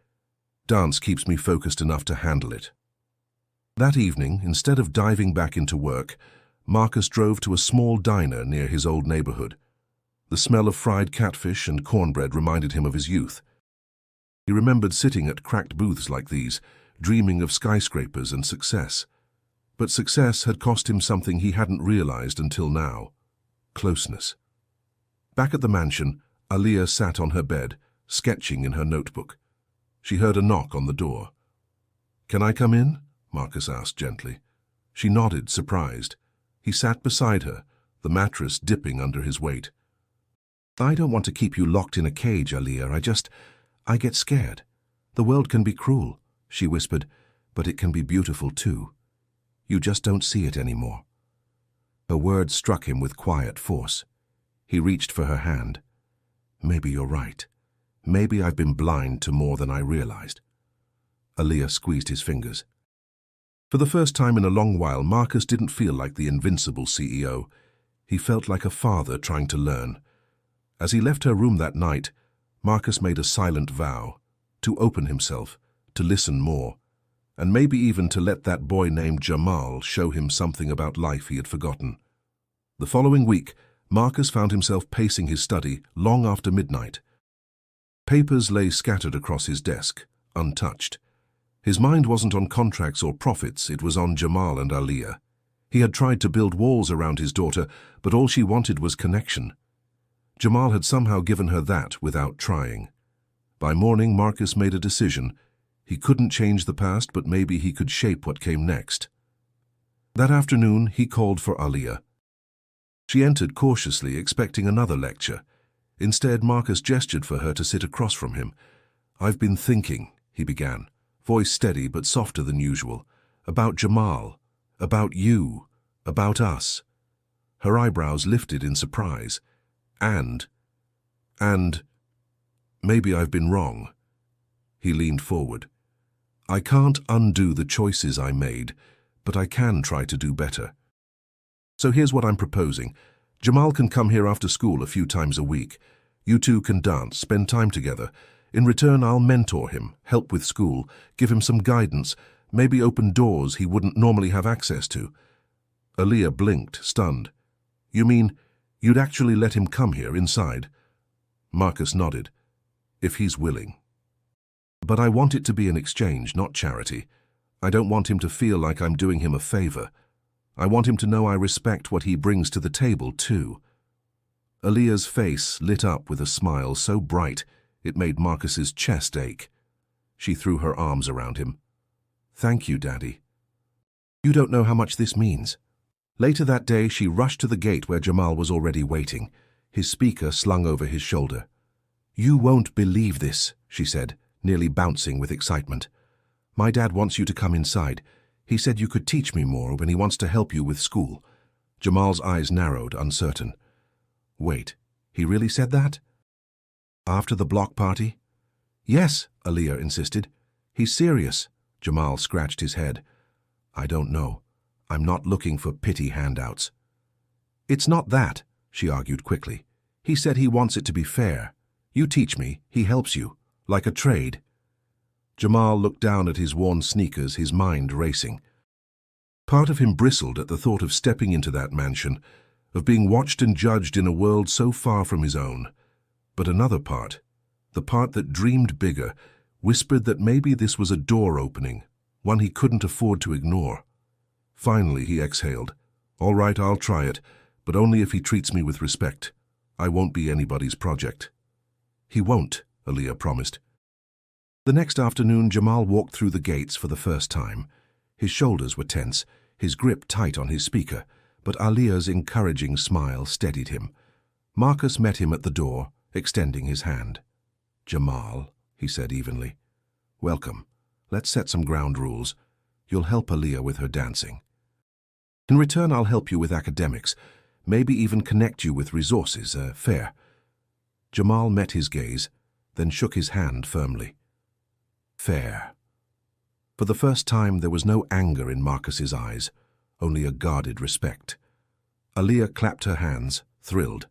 "Dance keeps me focused enough to handle it." That evening, instead of diving back into work, Marcus drove to a small diner near his old neighborhood. The smell of fried catfish and cornbread reminded him of his youth. He remembered sitting at cracked booths like these, dreaming of skyscrapers and success. But success had cost him something he hadn't realized until now: closeness. Back at the mansion, Aliyah sat on her bed, sketching in her notebook. She heard a knock on the door. "Can I come in?" Marcus asked gently. She nodded, surprised. He sat beside her, the mattress dipping under his weight. "I don't want to keep you locked in a cage, Aliyah. I get scared. The world can be cruel," she whispered, "but it can be beautiful too. You just don't see it anymore." Her words struck him with quiet force. He reached for her hand. "Maybe you're right. Maybe I've been blind to more than I realized." Aliyah squeezed his fingers. For the first time in a long while, Marcus didn't feel like the invincible CEO. He felt like a father trying to learn. As he left her room that night, Marcus made a silent vow to open himself, to listen more, and maybe even to let that boy named Jamal show him something about life he had forgotten. The following week, Marcus found himself pacing his study long after midnight. Papers lay scattered across his desk, untouched. His mind wasn't on contracts or profits, it was on Jamal and Aliyah. He had tried to build walls around his daughter, but all she wanted was connection. Jamal had somehow given her that without trying. By morning, Marcus made a decision. He couldn't change the past, but maybe he could shape what came next. That afternoon, he called for Aliyah. She entered cautiously, expecting another lecture. Instead, Marcus gestured for her to sit across from him. "I've been thinking," he began, voice steady but softer than usual, "about Jamal, about you, about us." Her eyebrows lifted in surprise. And maybe I've been wrong." He leaned forward. "I can't undo the choices I made, but I can try to do better. So here's what I'm proposing. Jamal can come here after school a few times a week. You two can dance, spend time together. In return, I'll mentor him, help with school, give him some guidance, maybe open doors he wouldn't normally have access to." Aliyah blinked, stunned. "You mean you'd actually let him come here inside?" Marcus nodded. "If he's willing. But I want it to be an exchange, not charity. I don't want him to feel like I'm doing him a favor. I want him to know I respect what he brings to the table, too." Aliyah's face lit up with a smile so bright it made Marcus's chest ache. She threw her arms around him. "Thank you, Daddy. You don't know how much this means." Later that day, she rushed to the gate where Jamal was already waiting, his speaker slung over his shoulder. "You won't believe this," she said, nearly bouncing with excitement. "My dad wants you to come inside. He said you could teach me more when he wants to help you with school." Jamal's eyes narrowed, uncertain. "Wait, he really said that? After the block party?" "Yes," Aliyah insisted. "He's serious." Jamal scratched his head. "I don't know. I'm not looking for pity handouts." "It's not that," she argued quickly. "He said he wants it to be fair. You teach me, he helps you, like a trade." Jamal looked down at his worn sneakers, his mind racing. Part of him bristled at the thought of stepping into that mansion, of being watched and judged in a world so far from his own. But another part, the part that dreamed bigger, whispered that maybe this was a door opening, one he couldn't afford to ignore. Finally, he exhaled. "All right, I'll try it, but only if he treats me with respect. I won't be anybody's project." "He won't," Aliyah promised. The next afternoon, Jamal walked through the gates for the first time. His shoulders were tense, his grip tight on his speaker, but Aliyah's encouraging smile steadied him. Marcus met him at the door, extending his hand. "Jamal," he said evenly, "welcome. Let's set some ground rules. You'll help Aliyah with her dancing. In return, I'll help you with academics, maybe even connect you with resources, fair." Jamal met his gaze, then shook his hand firmly. "Fair." For the first time, there was no anger in Marcus's eyes, only a guarded respect. Aliyah clapped her hands, thrilled.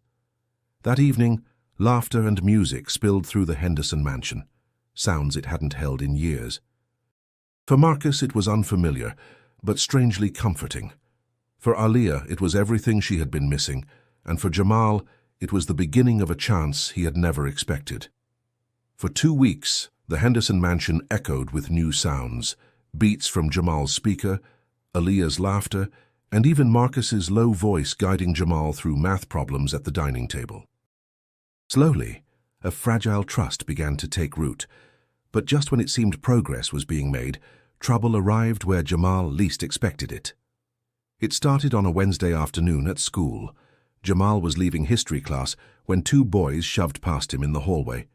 That evening, laughter and music spilled through the Henderson mansion, sounds it hadn't held in years. For Marcus, it was unfamiliar, but strangely comforting. For Aliyah, it was everything she had been missing, and for Jamal, it was the beginning of a chance he had never expected. For 2 weeks, the Henderson mansion echoed with new sounds, beats from Jamal's speaker, Aliyah's laughter, and even Marcus's low voice guiding Jamal through math problems at the dining table. Slowly, a fragile trust began to take root, but just when it seemed progress was being made, trouble arrived where Jamal least expected it. It started on a Wednesday afternoon at school. Jamal was leaving history class when two boys shoved past him in the hallway.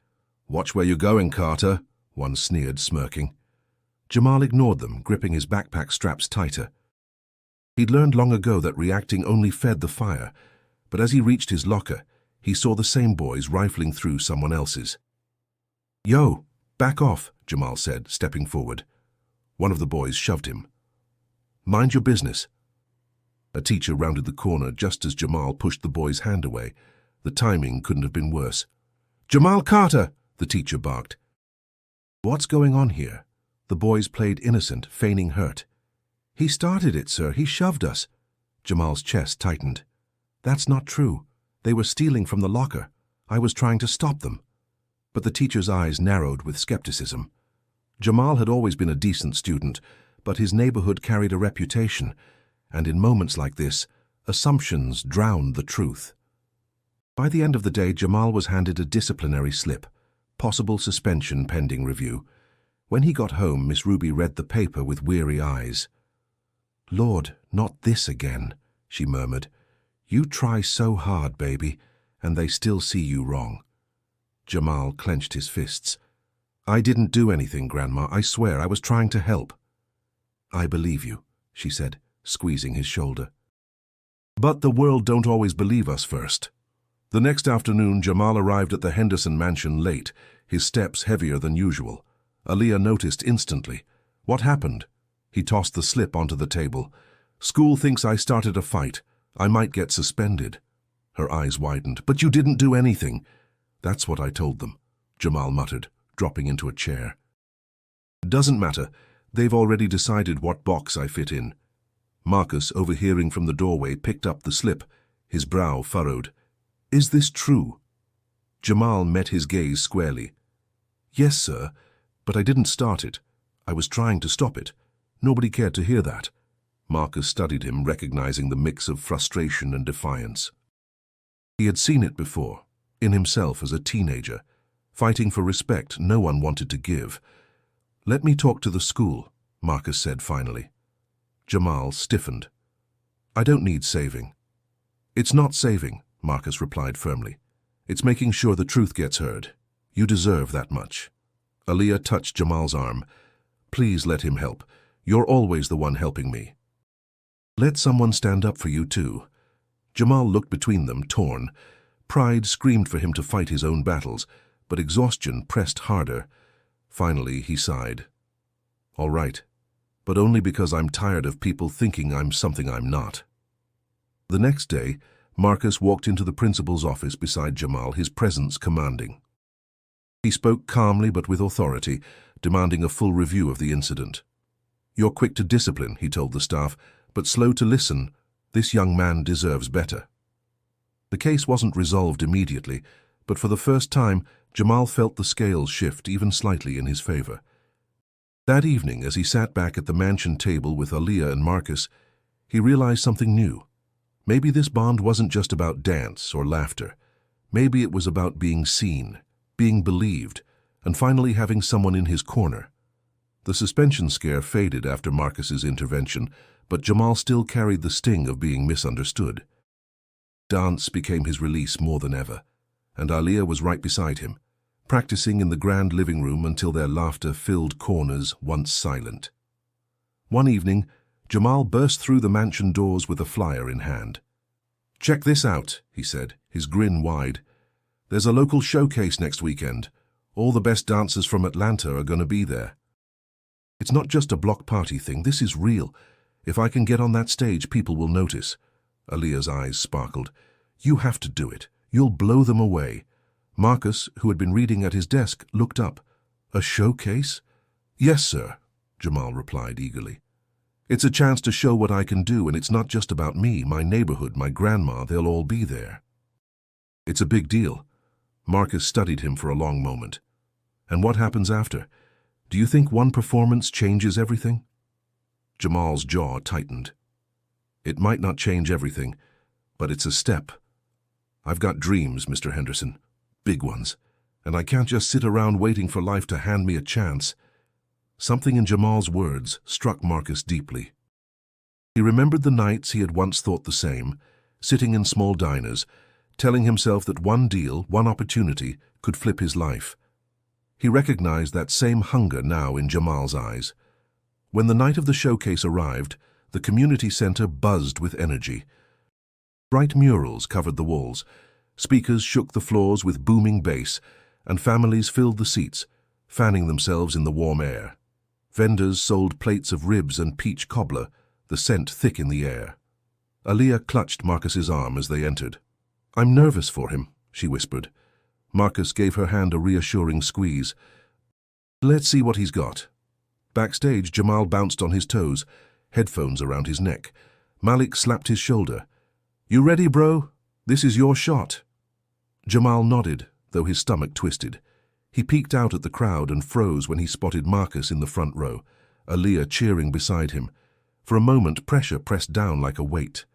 "Watch where you're going, Carter," one sneered, smirking. Jamal ignored them, gripping his backpack straps tighter. He'd learned long ago that reacting only fed the fire, but as he reached his locker, he saw the same boys rifling through someone else's. "Yo, back off," Jamal said, stepping forward. One of the boys shoved him. "Mind your business." A teacher rounded the corner just as Jamal pushed the boy's hand away. The timing couldn't have been worse. "Jamal Carter!" the teacher barked. "What's going on here?" The boys played innocent, feigning hurt. "He started it, sir. He shoved us." Jamal's chest tightened. "That's not true. They were stealing from the locker. I was trying to stop them." But the teacher's eyes narrowed with skepticism. Jamal had always been a decent student, but his neighborhood carried a reputation, and in moments like this, assumptions drowned the truth. By the end of the day, Jamal was handed a disciplinary slip, possible suspension pending review. When he got home, Miss Ruby read the paper with weary eyes. "Lord, not this again," she murmured. "You try so hard, baby, and they still see you wrong." Jamal clenched his fists. "I didn't do anything, Grandma. I swear I was trying to help." "I believe you," she said, squeezing his shoulder. But the world don't always believe us first. The next afternoon, Jamal arrived at the Henderson mansion late, his steps heavier than usual. Aaliyah noticed instantly. "What happened?" He tossed the slip onto the table. "School thinks I started a fight. I might get suspended." Her eyes widened. "But you didn't do anything." "That's what I told them," Jamal muttered, dropping into a chair. "Doesn't matter. They've already decided what box I fit in." Marcus, overhearing from the doorway, picked up the slip, his brow furrowed. "Is this true?" Jamal met his gaze squarely. "Yes, sir, but I didn't start it. I was trying to stop it. Nobody cared to hear that." Marcus studied him, recognizing the mix of frustration and defiance. He had seen it before, in himself as a teenager, fighting for respect no one wanted to give. "Let me talk to the school," Marcus said finally. Jamal stiffened. "I don't need saving." "It's not saving," Marcus replied firmly. "It's making sure the truth gets heard. You deserve that much." Aaliyah touched Jamal's arm. "Please let him help. You're always the one helping me." "Let someone stand up for you too." Jamal looked between them, torn. Pride screamed for him to fight his own battles, but exhaustion pressed harder. Finally, he sighed. "All right, but only because I'm tired of people thinking I'm something I'm not." The next day, Marcus walked into the principal's office beside Jamal, his presence commanding. He spoke calmly but with authority, demanding a full review of the incident. "You're quick to discipline," he told the staff, "but slow to listen. This young man deserves better." The case wasn't resolved immediately, but for the first time, Jamal felt the scales shift even slightly in his favor. That evening, as he sat back at the mansion table with Aaliyah and Marcus, he realized something new. Maybe this bond wasn't just about dance or laughter. Maybe it was about being seen, being believed, and finally having someone in his corner. The suspension scare faded after Marcus's intervention, but Jamal still carried the sting of being misunderstood. Dance became his release more than ever, and Aaliyah was right beside him, practicing in the grand living room until their laughter filled corners once silent. One evening, Jamal burst through the mansion doors with a flyer in hand. "Check this out," he said, his grin wide. "There's a local showcase next weekend. All the best dancers from Atlanta are going to be there. It's not just a block party thing. This is real. If I can get on that stage, people will notice." Aaliyah's eyes sparkled. "You have to do it. You'll blow them away." Marcus, who had been reading at his desk, looked up. "A showcase?" "Yes, sir," Jamal replied eagerly. "It's a chance to show what I can do, and it's not just about me, my neighborhood, my grandma, they'll all be there." "It's a big deal." Marcus studied him for a long moment. "And what happens after? Do you think one performance changes everything?" Jamal's jaw tightened. "It might not change everything, but it's a step. I've got dreams, Mr. Henderson. Big ones. And I can't just sit around waiting for life to hand me a chance. Something in Jamal's words struck Marcus deeply. He remembered the nights he had once thought the same, sitting in small diners, telling himself that one deal, one opportunity, could flip his life. He recognized that same hunger now in Jamal's eyes. When the night of the showcase arrived, the community center buzzed with energy. Bright murals covered the walls, speakers shook the floors with booming bass, and families filled the seats, fanning themselves in the warm air. Vendors sold plates of ribs and peach cobbler, the scent thick in the air. Aaliyah clutched Marcus's arm as they entered. "I'm nervous for him," she whispered. Marcus gave her hand a reassuring squeeze. "Let's see what he's got." Backstage, Jamal bounced on his toes, headphones around his neck. Malik slapped his shoulder. "You ready, bro? This is your shot." Jamal nodded, though his stomach twisted. He peeked out at the crowd and froze when he spotted Marcus in the front row, Aaliyah cheering beside him. For a moment, pressure pressed down like a weight.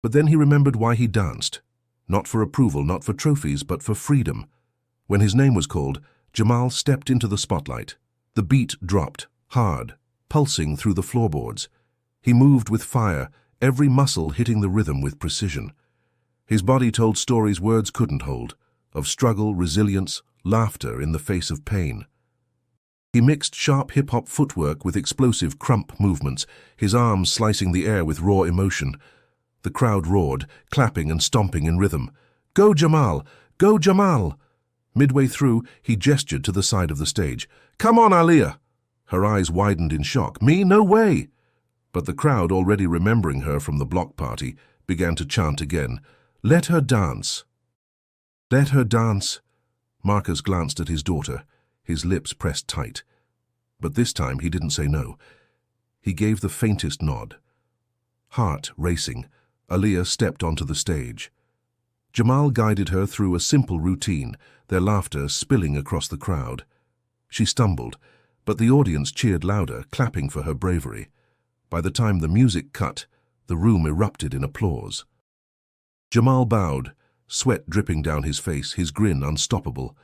But then he remembered why he danced. Not for approval, not for trophies, but for freedom. When his name was called, Jamal stepped into the spotlight. The beat dropped, hard, pulsing through the floorboards. He moved with fire, every muscle hitting the rhythm with precision. His body told stories words couldn't hold, of struggle, resilience, laughter in the face of pain. He mixed sharp hip-hop footwork with explosive crump movements, his arms slicing the air with raw emotion. The crowd roared, clapping and stomping in rhythm. "Go, Jamal! Go, Jamal!" Midway through, he gestured to the side of the stage. "Come on, Aaliyah!" Her eyes widened in shock. "Me? No way!" But the crowd, already remembering her from the block party, began to chant again. "Let her dance! Let her dance!" Marcus glanced at his daughter, his lips pressed tight. But this time he didn't say no. He gave the faintest nod. Heart racing, Aaliyah stepped onto the stage. Jamal guided her through a simple routine, their laughter spilling across the crowd. She stumbled, but the audience cheered louder, clapping for her bravery. By the time the music cut, the room erupted in applause. Jamal bowed, sweat dripping down his face, his grin unstoppable.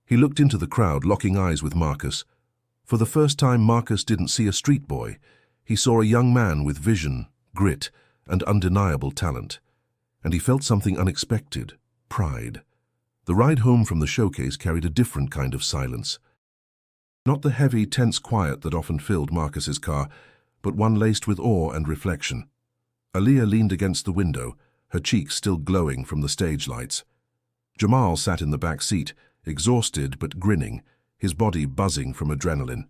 He looked into the crowd, locking eyes with Marcus. For the first time, Marcus didn't see a street boy. He saw a young man with vision, grit, and undeniable talent. And he felt something unexpected, pride. The ride home from the showcase carried a different kind of silence. Not the heavy, tense quiet that often filled Marcus's car, but one laced with awe and reflection. Aaliyah leaned against the window, her cheeks still glowing from the stage lights. Jamal sat in the back seat, exhausted but grinning, his body buzzing from adrenaline.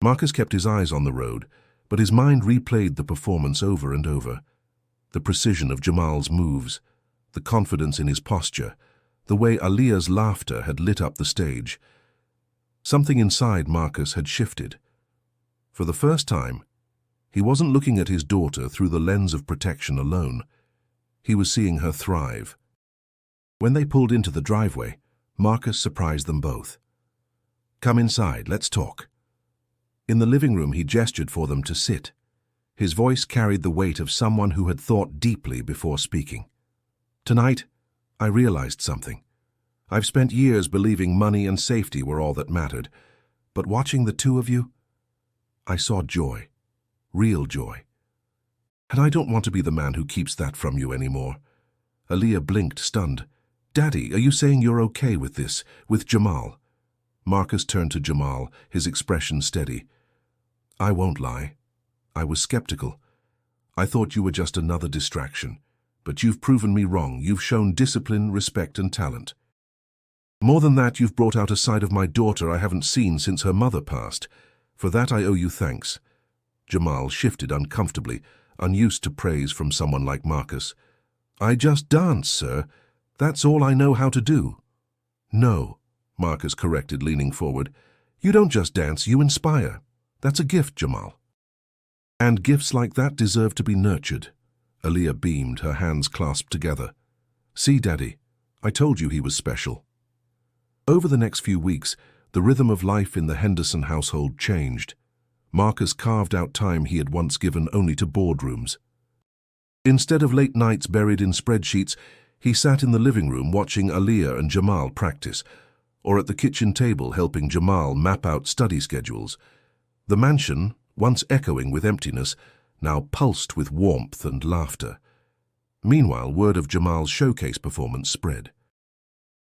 Marcus kept his eyes on the road, but his mind replayed the performance over and over. The precision of Jamal's moves, the confidence in his posture, the way Aaliyah's laughter had lit up the stage. Something inside Marcus had shifted. For the first time, he wasn't looking at his daughter through the lens of protection alone. He was seeing her thrive. When they pulled into the driveway, Marcus surprised them both. "Come inside, let's talk." In the living room, he gestured for them to sit. His voice carried the weight of someone who had thought deeply before speaking. "Tonight, I realized something. I've spent years believing money and safety were all that mattered, but watching the two of you, I saw joy, real joy. And I don't want to be the man who keeps that from you anymore." Aaliyah blinked, stunned. "Daddy, are you saying you're okay with this, with Jamal?" Marcus turned to Jamal, his expression steady. "I won't lie. I was skeptical. I thought you were just another distraction. But you've proven me wrong. You've shown discipline, respect, and talent. More than that, you've brought out a side of my daughter I haven't seen since her mother passed. For that I owe you thanks." Jamal shifted uncomfortably, unused to praise from someone like Marcus. "I just dance, sir. That's all I know how to do." "No," Marcus corrected, leaning forward. "You don't just dance, you inspire. That's a gift, Jamal. And gifts like that deserve to be nurtured." Aaliyah beamed, her hands clasped together. "See, Daddy, I told you he was special." Over the next few weeks, the rhythm of life in the Henderson household changed. Marcus carved out time he had once given only to boardrooms. Instead of late nights buried in spreadsheets, He sat in the living room watching Aliyah and Jamal practice, or at the kitchen table helping Jamal map out study schedules. The mansion, once echoing with emptiness, now pulsed with warmth and laughter. Meanwhile, word of Jamal's showcase performance spread.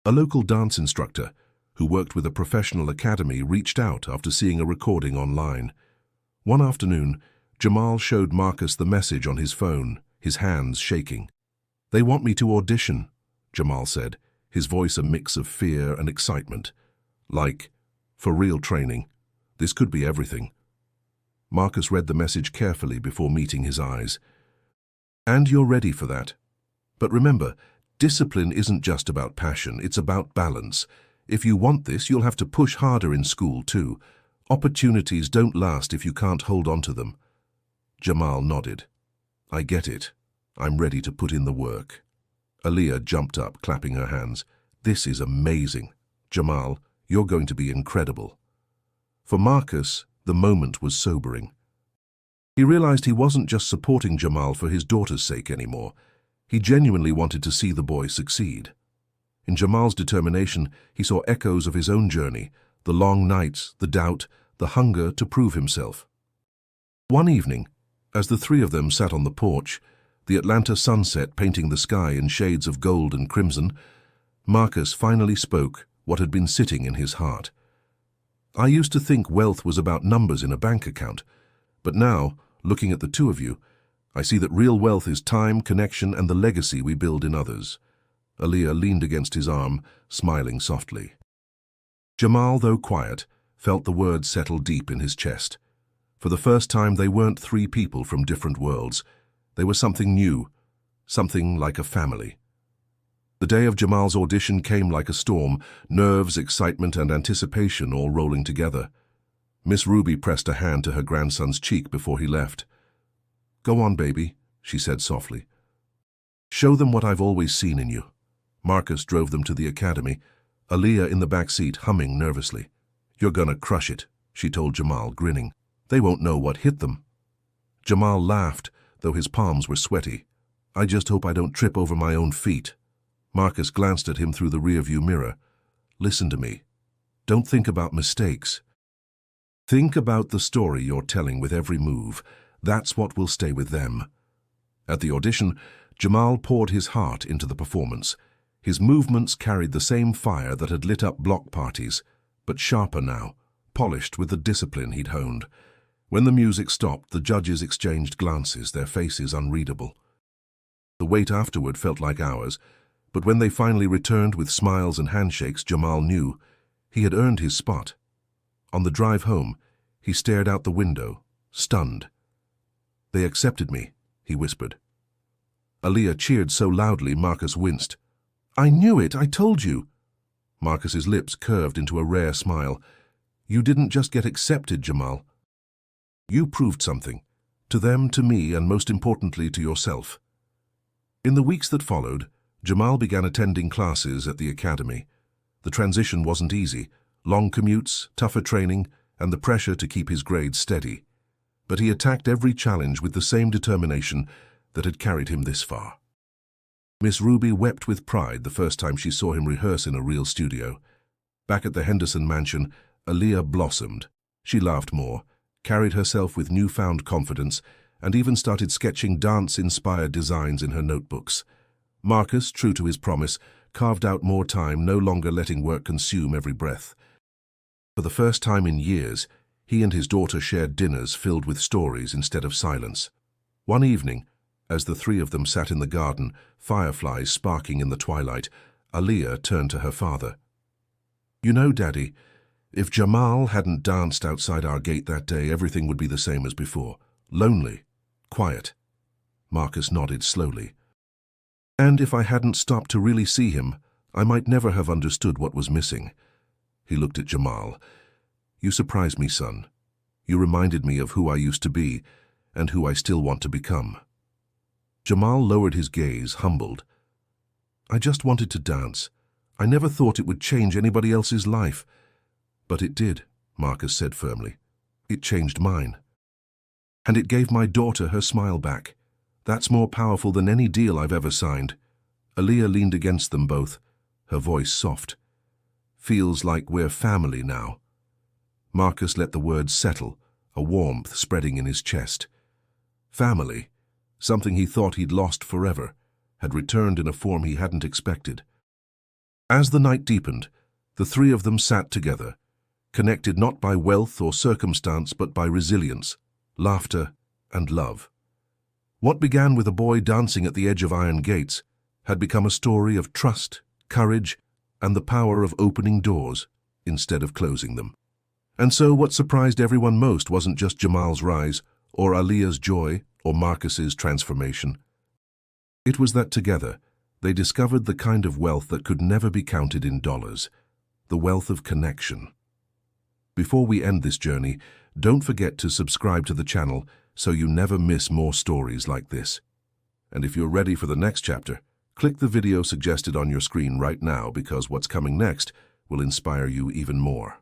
A local dance instructor, who worked with a professional academy, reached out after seeing a recording online. One afternoon, Jamal showed Marcus the message on his phone, his hands shaking. "They want me to audition," Jamal said, his voice a mix of fear and excitement. "Like, for real training. This could be everything." Marcus read the message carefully before meeting his eyes. "And you're ready for that. But remember, discipline isn't just about passion, it's about balance. If you want this, you'll have to push harder in school too. Opportunities don't last if you can't hold on to them." Jamal nodded. "I get it. I'm ready to put in the work." Aliyah jumped up, clapping her hands. "This is amazing. Jamal, you're going to be incredible." For Marcus, the moment was sobering. He realized he wasn't just supporting Jamal for his daughter's sake anymore. He genuinely wanted to see the boy succeed. In Jamal's determination, he saw echoes of his own journey, the long nights, the doubt, the hunger to prove himself. One evening, as the three of them sat on the porch, the Atlanta sunset painting the sky in shades of gold and crimson, Marcus finally spoke what had been sitting in his heart. "I used to think wealth was about numbers in a bank account, but now, looking at the two of you, I see that real wealth is time, connection, and the legacy we build in others." Aliyah leaned against his arm, smiling softly. Jamal, though quiet, felt the words settle deep in his chest. For the first time, they weren't three people from different worlds. They were something new, something like a family. The day of Jamal's audition came like a storm, nerves, excitement, and anticipation all rolling together. Miss Ruby pressed a hand to her grandson's cheek before he left. "Go on, baby," she said softly. "Show them what I've always seen in you." Marcus drove them to the academy, Aliyah in the back seat humming nervously. "You're gonna crush it," she told Jamal, grinning. "They won't know what hit them." Jamal laughed, though his palms were sweaty. "I just hope I don't trip over my own feet." Marcus glanced at him through the rearview mirror. "Listen to me. Don't think about mistakes. Think about the story you're telling with every move. That's what will stay with them." At the audition, Jamal poured his heart into the performance. His movements carried the same fire that had lit up block parties, but sharper now, polished with the discipline he'd honed. When the music stopped, the judges exchanged glances, their faces unreadable. The wait afterward felt like hours, but when they finally returned with smiles and handshakes, Jamal knew he had earned his spot. On the drive home, he stared out the window, stunned. "They accepted me," he whispered. Aliyah cheered so loudly Marcus winced. "I knew it, I told you." Marcus's lips curved into a rare smile. "You didn't just get accepted, Jamal. You proved something, to them, to me, and most importantly to yourself." In the weeks that followed, Jamal began attending classes at the academy. The transition wasn't easy, long commutes, tougher training, and the pressure to keep his grades steady. But he attacked every challenge with the same determination that had carried him this far. Miss Ruby wept with pride the first time she saw him rehearse in a real studio. Back at the Henderson mansion, Aliyah blossomed. She laughed more, carried herself with newfound confidence, and even started sketching dance-inspired designs in her notebooks. Marcus, true to his promise, carved out more time, no longer letting work consume every breath. For the first time in years, he and his daughter shared dinners filled with stories instead of silence. One evening, as the three of them sat in the garden, fireflies sparking in the twilight, Aliyah turned to her father. "You know, Daddy, if Jamal hadn't danced outside our gate that day, everything would be the same as before. Lonely, quiet." Marcus nodded slowly. "And if I hadn't stopped to really see him, I might never have understood what was missing." He looked at Jamal. "You surprised me, son. You reminded me of who I used to be and who I still want to become." Jamal lowered his gaze, humbled. "I just wanted to dance. I never thought it would change anybody else's life." "But it did," Marcus said firmly. "It changed mine. And it gave my daughter her smile back. That's more powerful than any deal I've ever signed." Aaliyah leaned against them both, her voice soft. "Feels like we're family now." Marcus let the words settle, a warmth spreading in his chest. Family, something he thought he'd lost forever, had returned in a form he hadn't expected. As the night deepened, the three of them sat together, connected not by wealth or circumstance but by resilience, laughter, and love. What began with a boy dancing at the edge of iron gates had become a story of trust, courage, and the power of opening doors instead of closing them. And so what surprised everyone most wasn't just Jamal's rise, or Aaliyah's joy, or Marcus's transformation. It was that together they discovered the kind of wealth that could never be counted in dollars, the wealth of connection. Before we end this journey, don't forget to subscribe to the channel so you never miss more stories like this. And if you're ready for the next chapter, click the video suggested on your screen right now because what's coming next will inspire you even more.